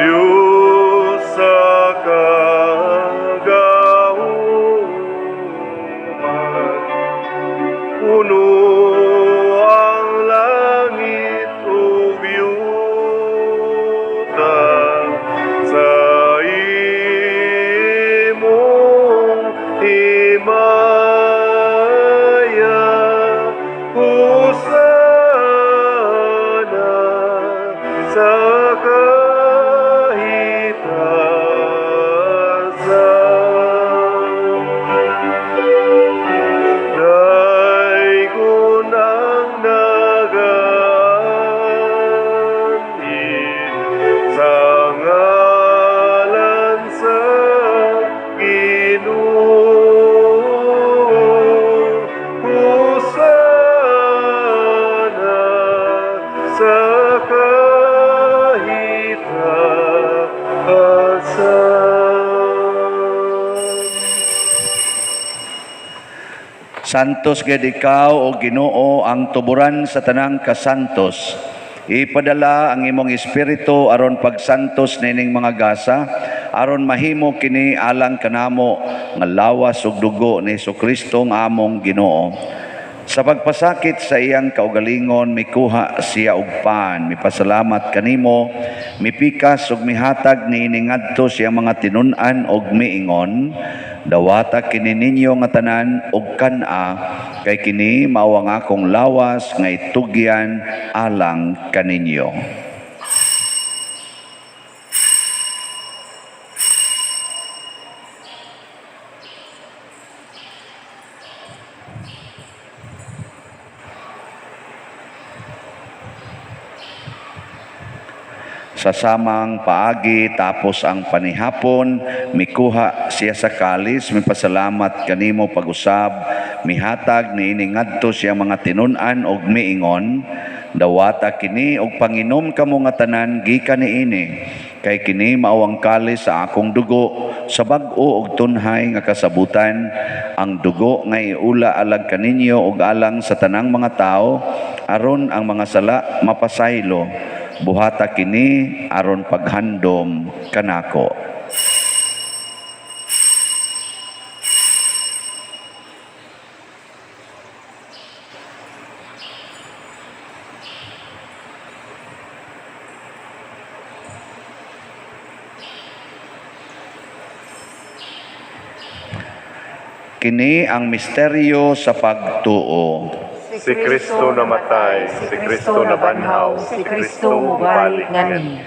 Diyos sa kagauman. Puno ang langit ug yuta sa imong himaya. Hosana sa kahitasan. Daigon ang nagaanib sa ngalan sa Ginoo. Hosana sa kahitasan. Santos gid ikaw o Ginoo ang tuburan sa tanang kasantos. Ipadala ang imong espiritu aron pagsantos nining mga gasa aron mahimo kini alang kanamo nga lawas ug dugo ni Jesucristo nga among Ginoo. Sa pagpasakit sa iyang kaugalingon mikuha siya og pan, mipasalamat kanimo, mipikas ug mihatag niini ngadto siya mga tinun-an ug miingon, dawata kini ninyo nga tanan ug kan-a kay kini mao ang akong lawas nga itugyan alang kaninyo. Sa samang paagi tapos ang panihapon, mikuha siya sa kalis, mipasalamat kanimo pag-usab, mihatag niini ngadto siya mga tinun-an og miingon, dawata kini og panginom kamo nga tanan gikan niini, kay kini mao ang kalis sa akong dugo sa bag-o ug tunhay nga kasabutan, ang dugo nga iula alag kaninyo ug alang sa tanang mga tao aron ang mga sala mapasaylo. Buhata kini aron paghandom kanako. Kini ang misteryo sa pagtuo. Si Kristo namatay, si Kristo nabanhaw, si Kristo mubalik ngani.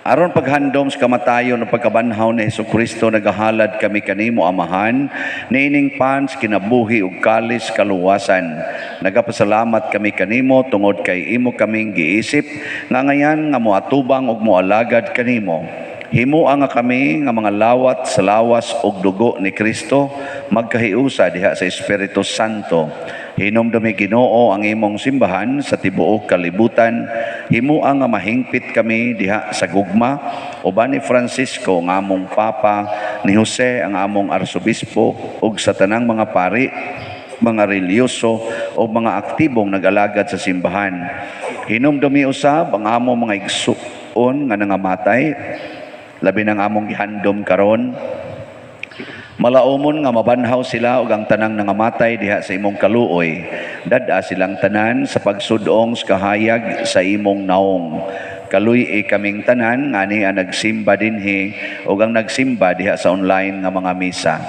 Aron paghandom sa kamatayon ng pagkabanhaw ni Hesukristo, nagahalad kami kanimo amahan, niining pans kinabuhi ug kalis kaluwasan. Nagapasalamat kami kanimo tungod kay imo kaming giisip, nga ngayan nga moatubang ug moalagad kanimo. Himuha nga kami nga mga lawat sa lawas ug dugo ni Kristo, magkahiusa diha sa Espiritu Santo. Hinumdumi Ginoo ang imong simbahan sa tibuok kalibutan. Himuha nga mahingpit kami diha sa gugma, uban ni Francisco nga among Papa, ni Jose ang among Arsobispo, ug sa tanang mga pari, mga relyoso o mga aktibong nag-alagad sa simbahan. Hinumdumi usab ang among mga igsuon nga nangamatay, labi ng among gihandom karon. Malaumon nga mabanhaw sila ug ang tanang nangamatay diha sa imong kaluoy. Dad-a silang tanan sa pagsudong sa kahayag sa imong naong. Kaluy kaming tanan nga niya nagsimba dinhi ug ang nagsimba diha sa online nga mga misa.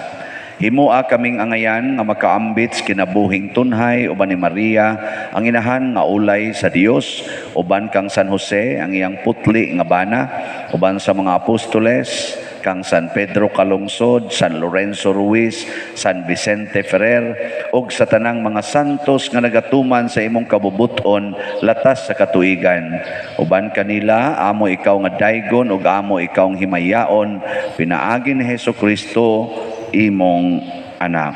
Himuha kaming angayan nga makaambit kinabuhing tunhay uban ni Maria ang inahan nga ulay sa Dios, uban kang San Jose ang iyang putli nga bana, uban sa mga apostoles kang San Pedro Calungsod, San Lorenzo Ruiz, San Vicente Ferrer, ug sa tanang mga santos nga nagatuman sa imong kabubuton latas sa katuigan. Uban kanila, amo ikaw nga daygon ug amo ikaw ang himayaon, pinaagi ni Hesukristo imong anak.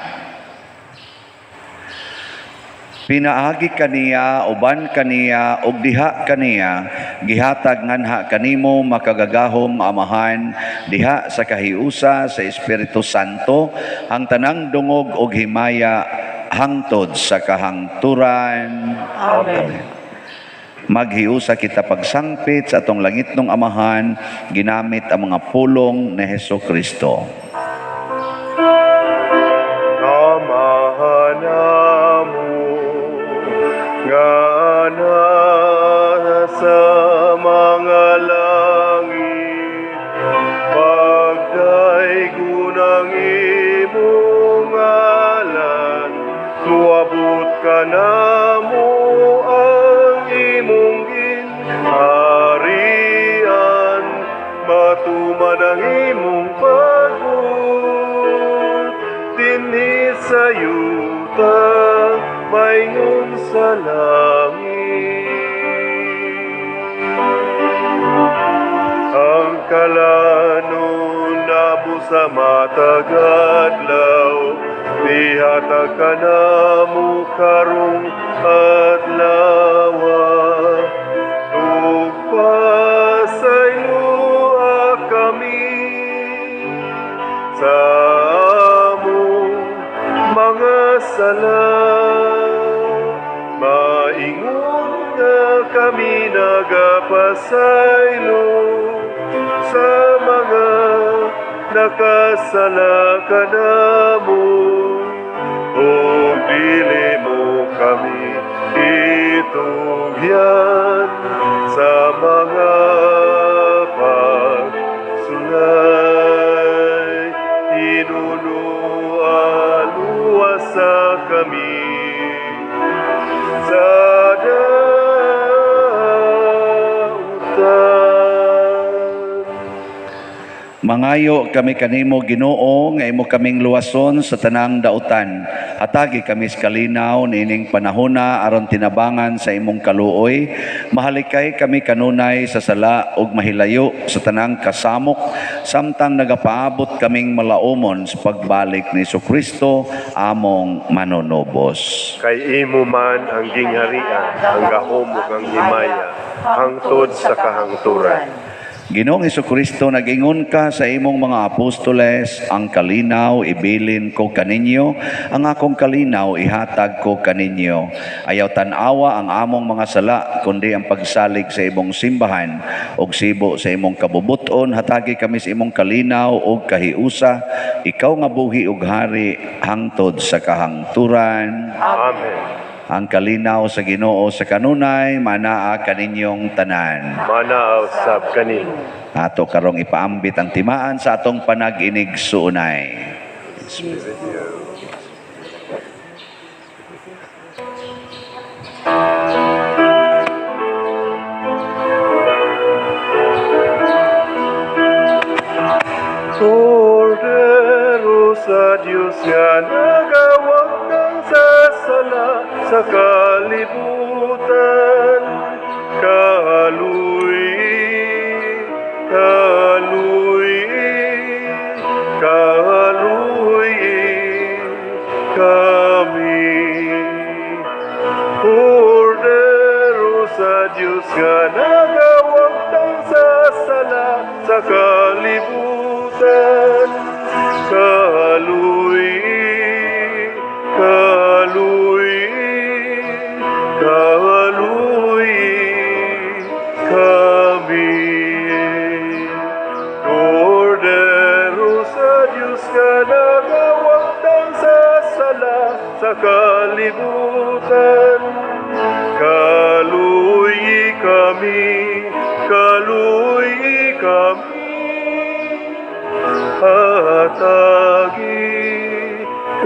Pinaagi kaniya, uban kaniya, ug diha kaniya, gihatag nganha kanimo makagagahom amahan, diha sa kahiusa sa Espiritu Santo, ang tanang dungog ug himaya hangtod sa kahangturan. Amen. Maghiusa kita pagsangpit sa atong langitnong amahan, ginamit ang mga pulong ni Hesukristo. Amahan namo nga nasa mga langit, pagdaygon ang imong ngalan, luabot ka namo ang imong ginharian, matuman ang imong pagod, dinhi sa yuta, maingon sa langit. Ang kalanon nabo sa matag adlaw, dihatag ka namo karong adlawa. Tugpasayloa kami sa among mga sala, maingon nga kami nagapasaylo sa mga nakasala kanamo, o dili mo kami itugyan sa mga pagsulay, inunualuwasa kami sa dautan. Mangayo kami kanimo Ginoo nga imo kaming luwason sa tanang dautan. Hatagi kami sa kalinaw niining panahona aron tinabangan sa imong kaluoy. Mahalikay kami kanunay sa sala ug mahilayo sa tanang kasamok, samtang nagapaabot kaming malaumon sa pagbalik ni Jesucristo among manonobos. Kay imo man ang gingharian, ang gahom ug ang himaya, hangtod sa kahangturan. Ginoong Jesucristo, nag-ingon ka sa imong mga apostoles, ang kalinaw ibilin ko kaninyo, ang akong kalinaw ihatag ko kaninyo. Ayaw tanawa ang among mga sala, kundi ang pagsalig sa imong simbahan, og sibo sa imong kabubuton, hatagi kami sa imong kalinaw og kahiusa, ikaw nga buhi ug hari, hangtod sa kahangturan. Amen. Ang kalinaw sa Ginoo sa kanunay, manaa kaninyong tanan. Manaaw sab kanino. Ato karong ipaambit ang timaan sa atong panag-inig suunay. Kordero sa Diyos nga nagawag ng sasala sa kalibutan. Kaluy, kaluy, kaluy kami. Kordero sa Diyos nga nagawag ng sasala sa kalibutan. Kaluy, kaluy, kaluy kami. Kordero sa Diyos nga nagawag ng sasala sa kalibutan. Kaluy kami, kaluy kami. Atagi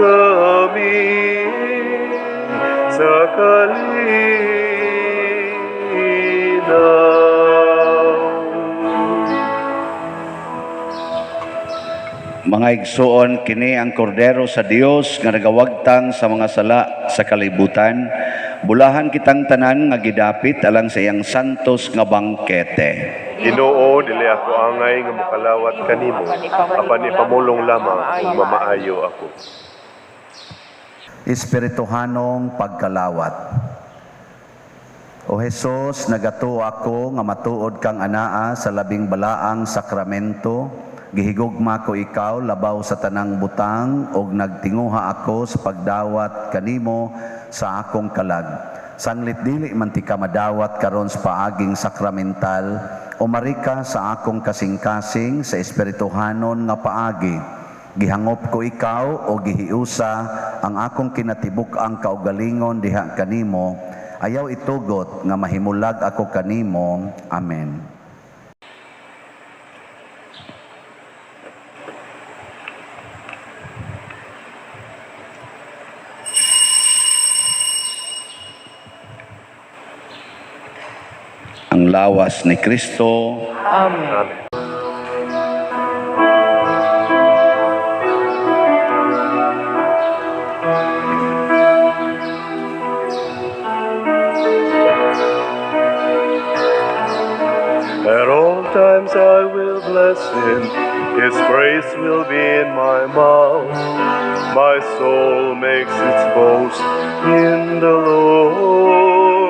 kami sa kalinaw. Mga igsoon, kini ang kordero sa Dios nga nagawagtang sa mga sala sa kalibutan. Bulahan kitang tanan nga gidapit alang sa iyang santos nga bangkete. Ginoo, dili ako angay nga mokalawat kanimo, apan ipamulong lamang kung mamaayo ako. Espirituhanong pagkalawat. O Jesus, nagato ako nga matuod kang anaa sa labing balaang sakramento. Gihigugma ko ikaw labaw sa tanang butang og nagtinguha ako sa pagdawat kanimo sa akong kalag. Sanglit dili man ti ka madawat karon sa paaging sakramental, o marika sa akong kasing-kasing sa espirituhanon nga paagi. Gihangop ko ikaw o gihiusa ang akong kinatibuk-ang kaugalingon diha kanimo. Ayaw itugot nga mahimulag ako kanimo. Amen. Ang lawas ni Kristo. Amen. At all times I will bless him, his praise will be in my mouth. My soul makes its boast in the Lord.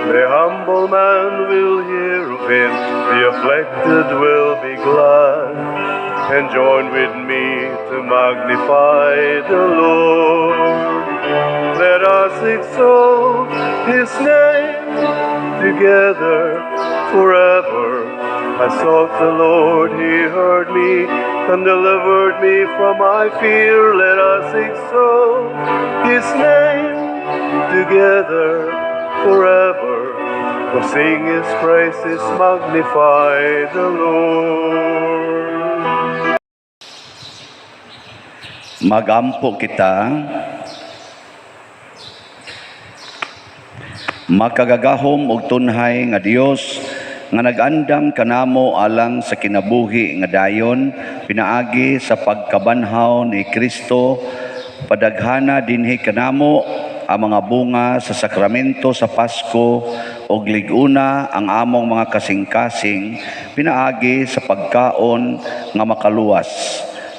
The humble man will hear of him, the afflicted will be glad, and join with me to magnify the Lord. Let us exalt his name together forever. I sought the Lord, he heard me and delivered me from my fear. Let us exalt his name together forever. For sing his praises, magnify the Lord. Magampo kita, makagagahom og tunhay nga Dios nga nag-andam kanamo alang sa kinabuhi nga dayon pinaagi sa pagkabanhaw ni Kristo. Padaghana dinhi kanamo ang mga bunga sa sakramento sa Pasko ug liguna ang among mga kasing-kasing pinaagi sa pagkaon nga makaluwas.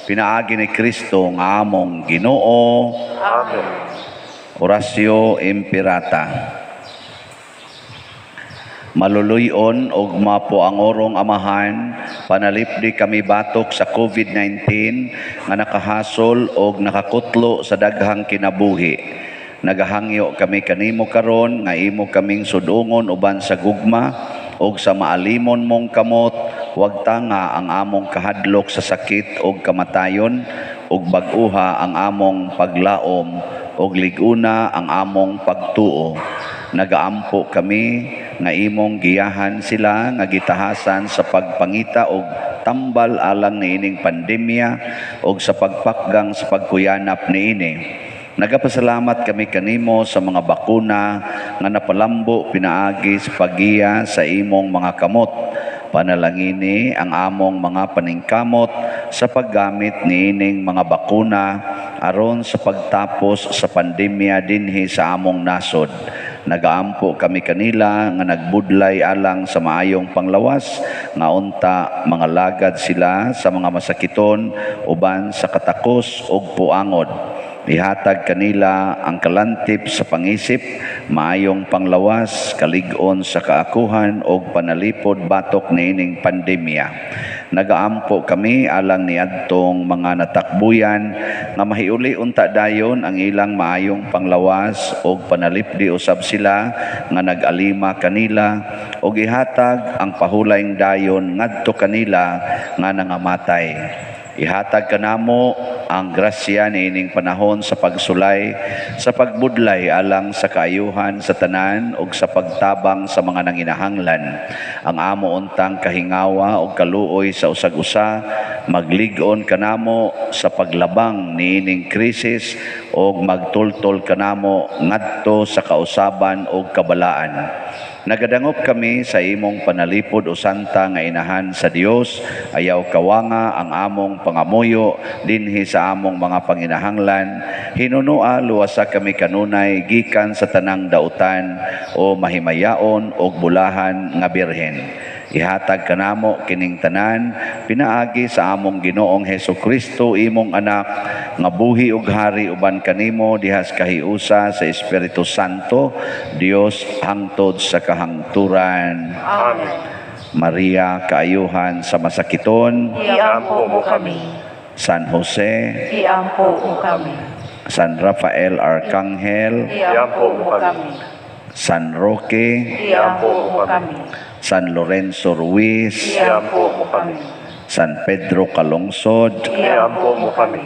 Pinaagi ni Kristo nga among Ginoo. Amen. Orasyo Imperata. Maluluyon og mapo ang orong amahan, panalipdi kami batok sa COVID-19 nga nakahasol og nakakutlo sa daghang kinabuhi. Nagahangyo kami kanimo karon nga imo kaming sudungon uban sa gugma og sa maalimon mong kamot, huwag tanga ang among kahadlok sa sakit og kamatayon ug bag-uha ang among paglaom ug liguna ang among pagtuo. Nagaampo kami nga imong giyahan sila nga gitahasan sa pagpangita og tambal alang niining pandemya og sa pagpakgang sa pagkuyanap niini. Nagapasalamat kami kanimo sa mga bakuna nga napalambo pinaagi sa paggiya sa imong mga kamot. Panalangini ang among mga paningkamot sa paggamit niining mga bakuna aron sa pagtapos sa pandemya dinhi sa among nasod. Nagaampo kami kanila nga nagbudlay alang sa maayong panglawas nga unta mga lagad sila sa mga masakiton uban sa katakos ug puangod. Ihatag kanila ang kalantip sa pangisip, maayong panglawas, kalig-on sa kaakuhan o panalipod batok niining pandemya. Nagaampo kami alang niadtong mga natakbuyan nga mahiuli unta dayon ang ilang maayong panglawas o panalipdi usab sila nga nag-alima kanila o ihatag ang pahulayng dayon ngadto kanila nga nangamatay. Ihatag kanamo ang grasya niining panahon sa pagsulay, sa pagbudlay alang sa kaayuhan sa tanan ug sa pagtabang sa mga nanginahanglan. Ang amo untang kahingawa ug kaluoy sa usag-usa, maglig-on kanamo sa paglabang niining krisis ug magtultol kanamo ngadto sa kausaban ug kabalaan. Nagadangop kami sa imong panalipod o santa nga inahan sa Dios, ayaw kawanga ang among pangamuyo dinhi sa among mga panginahanglan. Hinunua luwasa kami kanunay gikan sa tanang dautan o mahimayaon o bulahan nga birhen. Ihatag kanamo kining tanan pinaagi sa among Ginoong Hesukristo imong anak nga buhi ug hari uban kanimo dihas kahiusa sa Espiritu Santo, Dios hangtod sa kahangturan. Amen. Maria, kaayuhan sa masakiton. Iampo mo kami. San Jose, Iampo mo kami. San Rafael Arcangel, Iampo mo kami. San Roque, Iampo mo kami. San Lorenzo Ruiz, Iampo mo kami. San Pedro Calungsod, Iampo mo kami.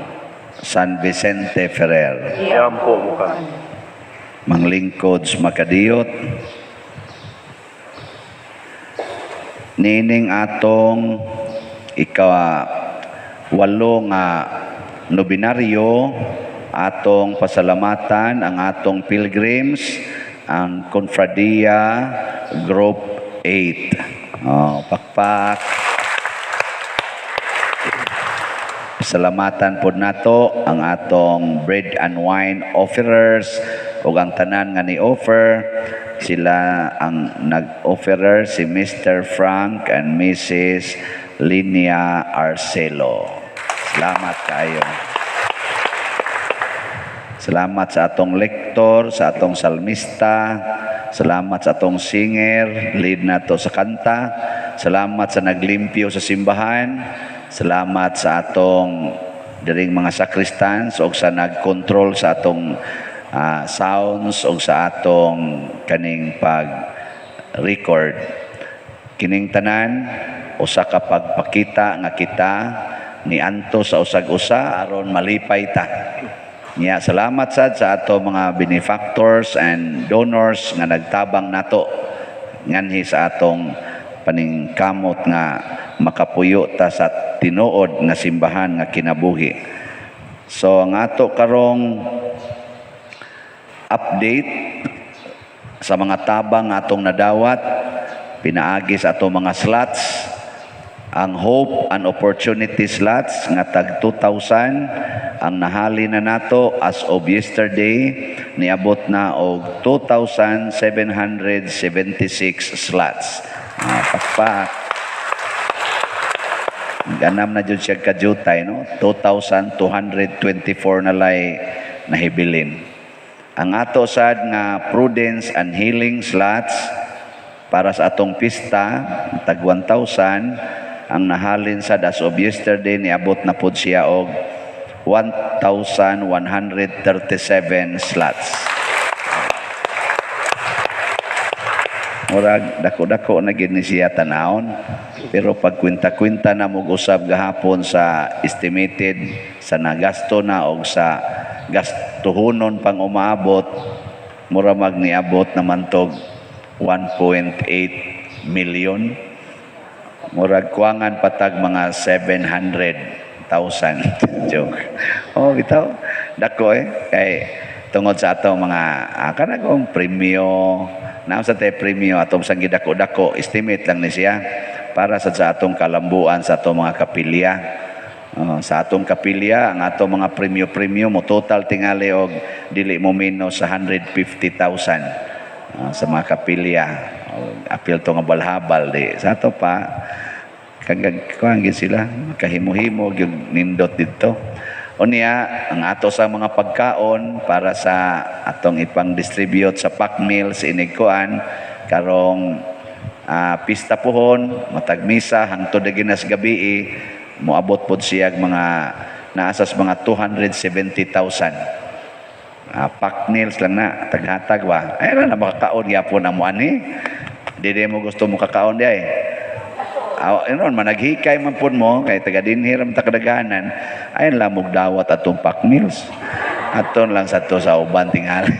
San Vicente Ferrer, Iampo mo kami. Manglingkods Makadiyot, nining atong ika-walo nga nobinaryo, atong pasalamatan ang atong pilgrims, ang Confradia Group 8. Pakpak. Salamatan po nato ang atong bread and wine offerers ug ang tanan nga ni-offer. Sila ang nag-offerer si Mr. Frank and Mrs. Linia Arcelo. Salamat kayo. Salamat sa atong lektor, sa atong salmista, salamat sa atong singer, lead nato sa kanta, salamat sa naglimpyo sa simbahan, salamat sa atong diring mga sakristans o sa nag-control sa atong sounds o sa atong kaning pag-record. Kining tanan, usa ka pagpakita nga kita ni Anto sa usag-usa aron malipay ta. Nya salamat sad sa ato mga benefactors and donors nga nagtabang nato nganhi sa atong paningkamot nga makapuyo ta sa tinuod nga simbahan nga kinabuhi. So ang ato karong update sa mga tabang nga atong nadawat pinaagi sa atong mga slots. Ang Hope and Opportunity slots nga tag 2,000 ang nahali na nato as of yesterday, niabot na og 2,776 slots. Pakpak. Ganam na jud siya kajutay, no? 2,224 na lay nahibilin. Ang ato sad nga Prudence and Healing slots para sa atong pista, tag 1,000, ang nahalin sad as of yesterday niabot na pud siya og 1,137 slots. Murag dako-dako na gid ni siya tanawon, pero pag kwenta-kwenta na mo usab gahapon sa estimated sa nagasto na og sa gastuhonon pang umaabot, mura magniabot naman tog 1.8 million. Murag kuangan patag mga 700,000. Joke. Oh, bitaw. dako kay tungod sa atong mga kanagong premyo na sa te premyo atong sang gidako-dako estimate lang ni siya para sa atong kalambuan sa atong mga kapilya. Sa atong kapilya ang atong mga premyo mo total tingali og dili mo menos sa 150,000 sa mga kapilya. Apil to nga balhabal di sa ato pa kagkuan gid sila makahimu-himo gyud nindot didto. Unya ang ato sa mga pagkaon para sa atong ipang distribute sa pack meals inigkuan karong pista pohon matag misa hangtod ginas gabi moabot pod siya mga naasas mga 270,000 pack meals lang na taghatag ba ay na makakaon gyapon ang muani di mo gusto mo kakaon di ay inon managhikay man pud mo kay taga dinhi ram ta kadaghanan ay lamog dawat atong pack meals aton lang sa to sa uban tingali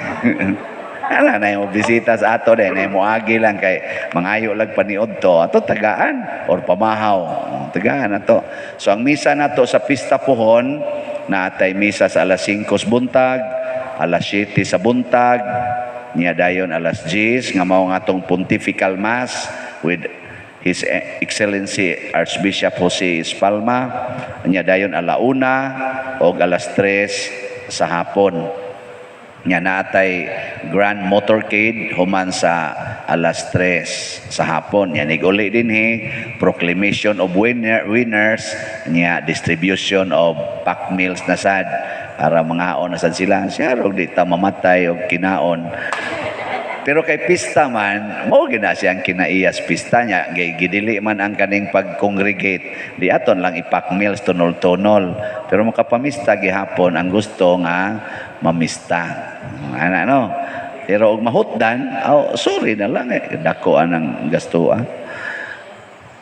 ana na yung bisita sa ato din mo agi lang kay mangayo lang paniod to ato tagaan or pamahaw tagaan ato so ang misa nato sa pista pohon naatay misa sa alas 5 sa buntag alas 7 sa buntag niya dayon alas 10 nga mao nga atong pontifical mass with His Excellency Archbishop Jose Espalma niya dayon alauna o alas 3 sa hapon niya natay grand motorcade human sa alas 3 sa hapon niya niguli din proclamation of winners niya distribution of pack meals na sad para mangaon na sad sila siya rog di ta mamatay og kinaon. Pero kay pista man, mao gina siyang kinaiyas pista niya. Gidili man ang kaning pag-congregate. Di aton lang ipack meals tunol-tunol. Pero makapamista gihapon ang gusto nga mamista. Ana no. Pero og mahutdan, sorry na lang dako anang gastuan.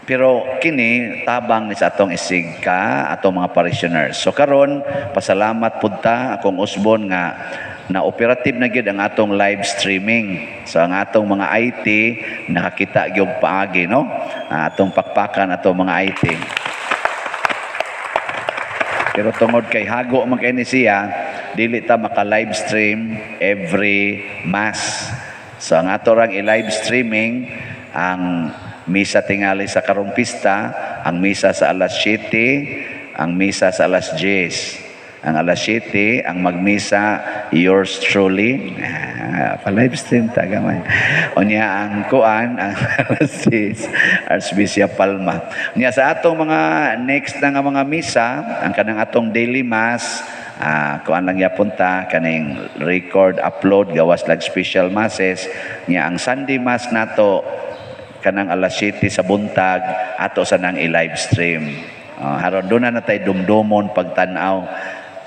Pero kini tabang ni sa atong isigka atong mga parishioners. So karon pasalamat pud ta akong usbon nga na operative na gyud ang atong live streaming. So ang atong mga IT nakakita gyud paagi no. Atong pakpakan atong mga IT. Pero tungod kay hago man kay ni siya, dili ta maka-live stream every mass. So ang ato rang i-live streaming ang misa tingali sa karong pista, ang misa sa alas 7, ang misa sa alas 10. Ang alas 7, ang magmisa, yours truly. Pa-live stream ta gamay. Unya ang kuan, ang alas 10, Archbishop Palma. Unya sa atong mga next na nga mga misa, ang kanang atong daily mass, kuan lang yapon ta kaning record upload gawas lag special masses. Nya ang Sunday mass nato kanang alas 7 sa buntag ato sa nang i-live stream. Haron doon na tay dumdumon pagtan-aw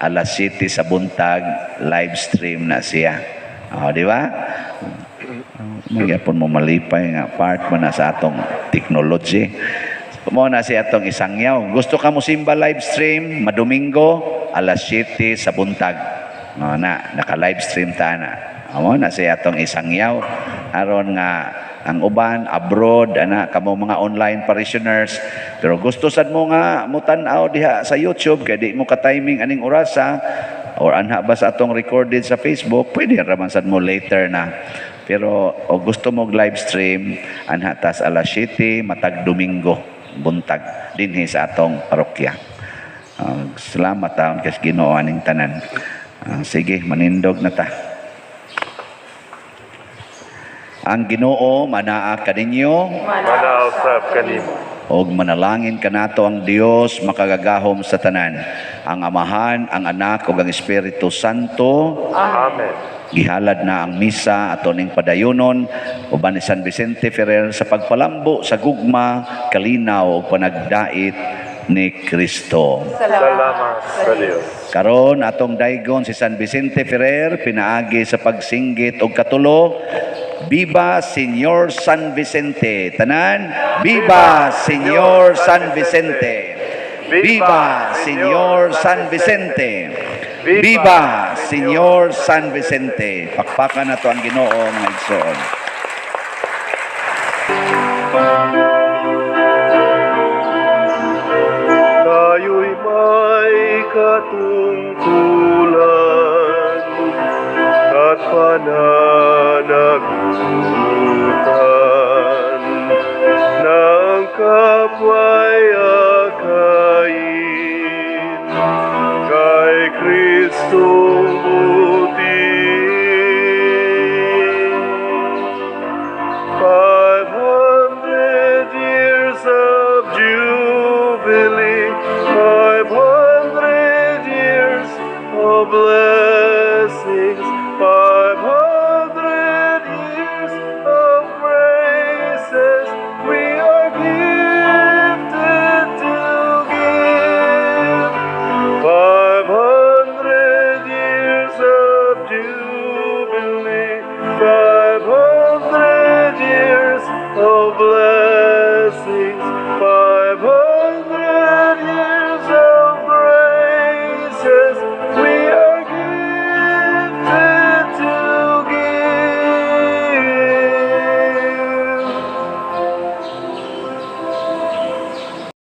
alas 7 sa buntag live stream na siya. Di ba? Magyapon mo malipay nga part man na sa atong technology. Mo na si atong isangyaw. Gusto ka mo simba live stream madomingo alas 7 sa buntag. Naka-live stream ta na. Mo na si atong isangyaw aron nga ang uban abroad kamo mga online parishioners pero gusto sad mo nga mutan-aw diha sa YouTube kay di mo ka timing aning orasa or anha ba sa atong recorded sa Facebook pwede ra man sad mo later na pero o gusto mo live stream anha tas alas 7 matag Domingo buntag dinhi sa atong parokya. Salamat taon kas Ginoo aning tanan. Sige manindog na ta. Ang Ginoo manaa kaninyo Manausap kanimo. og manalangin kanato ang Dios makagagahom sa tanan, ang Amahan, ang Anak ug ang Espiritu Santo. Amen. Gihalad na ang misa ato ning padayonon uban ni San Vicente Ferrer sa pagpalambo sa gugma, kalinaw ug panagdait ni Kristo. Salamat sa Dios. Karon atong daygon si San Vicente Ferrer pinaagi sa pagsinggit og katulo. Viva Señor San Vicente. Tanan, Viva Señor San Vicente. Viva Señor San Vicente. Viva Señor San Vicente. Pakpakan na to ang Ginoo nga igsoon. Tayo'y may katungkulan at pananagutan ng kapwa'y akayin kay Kristo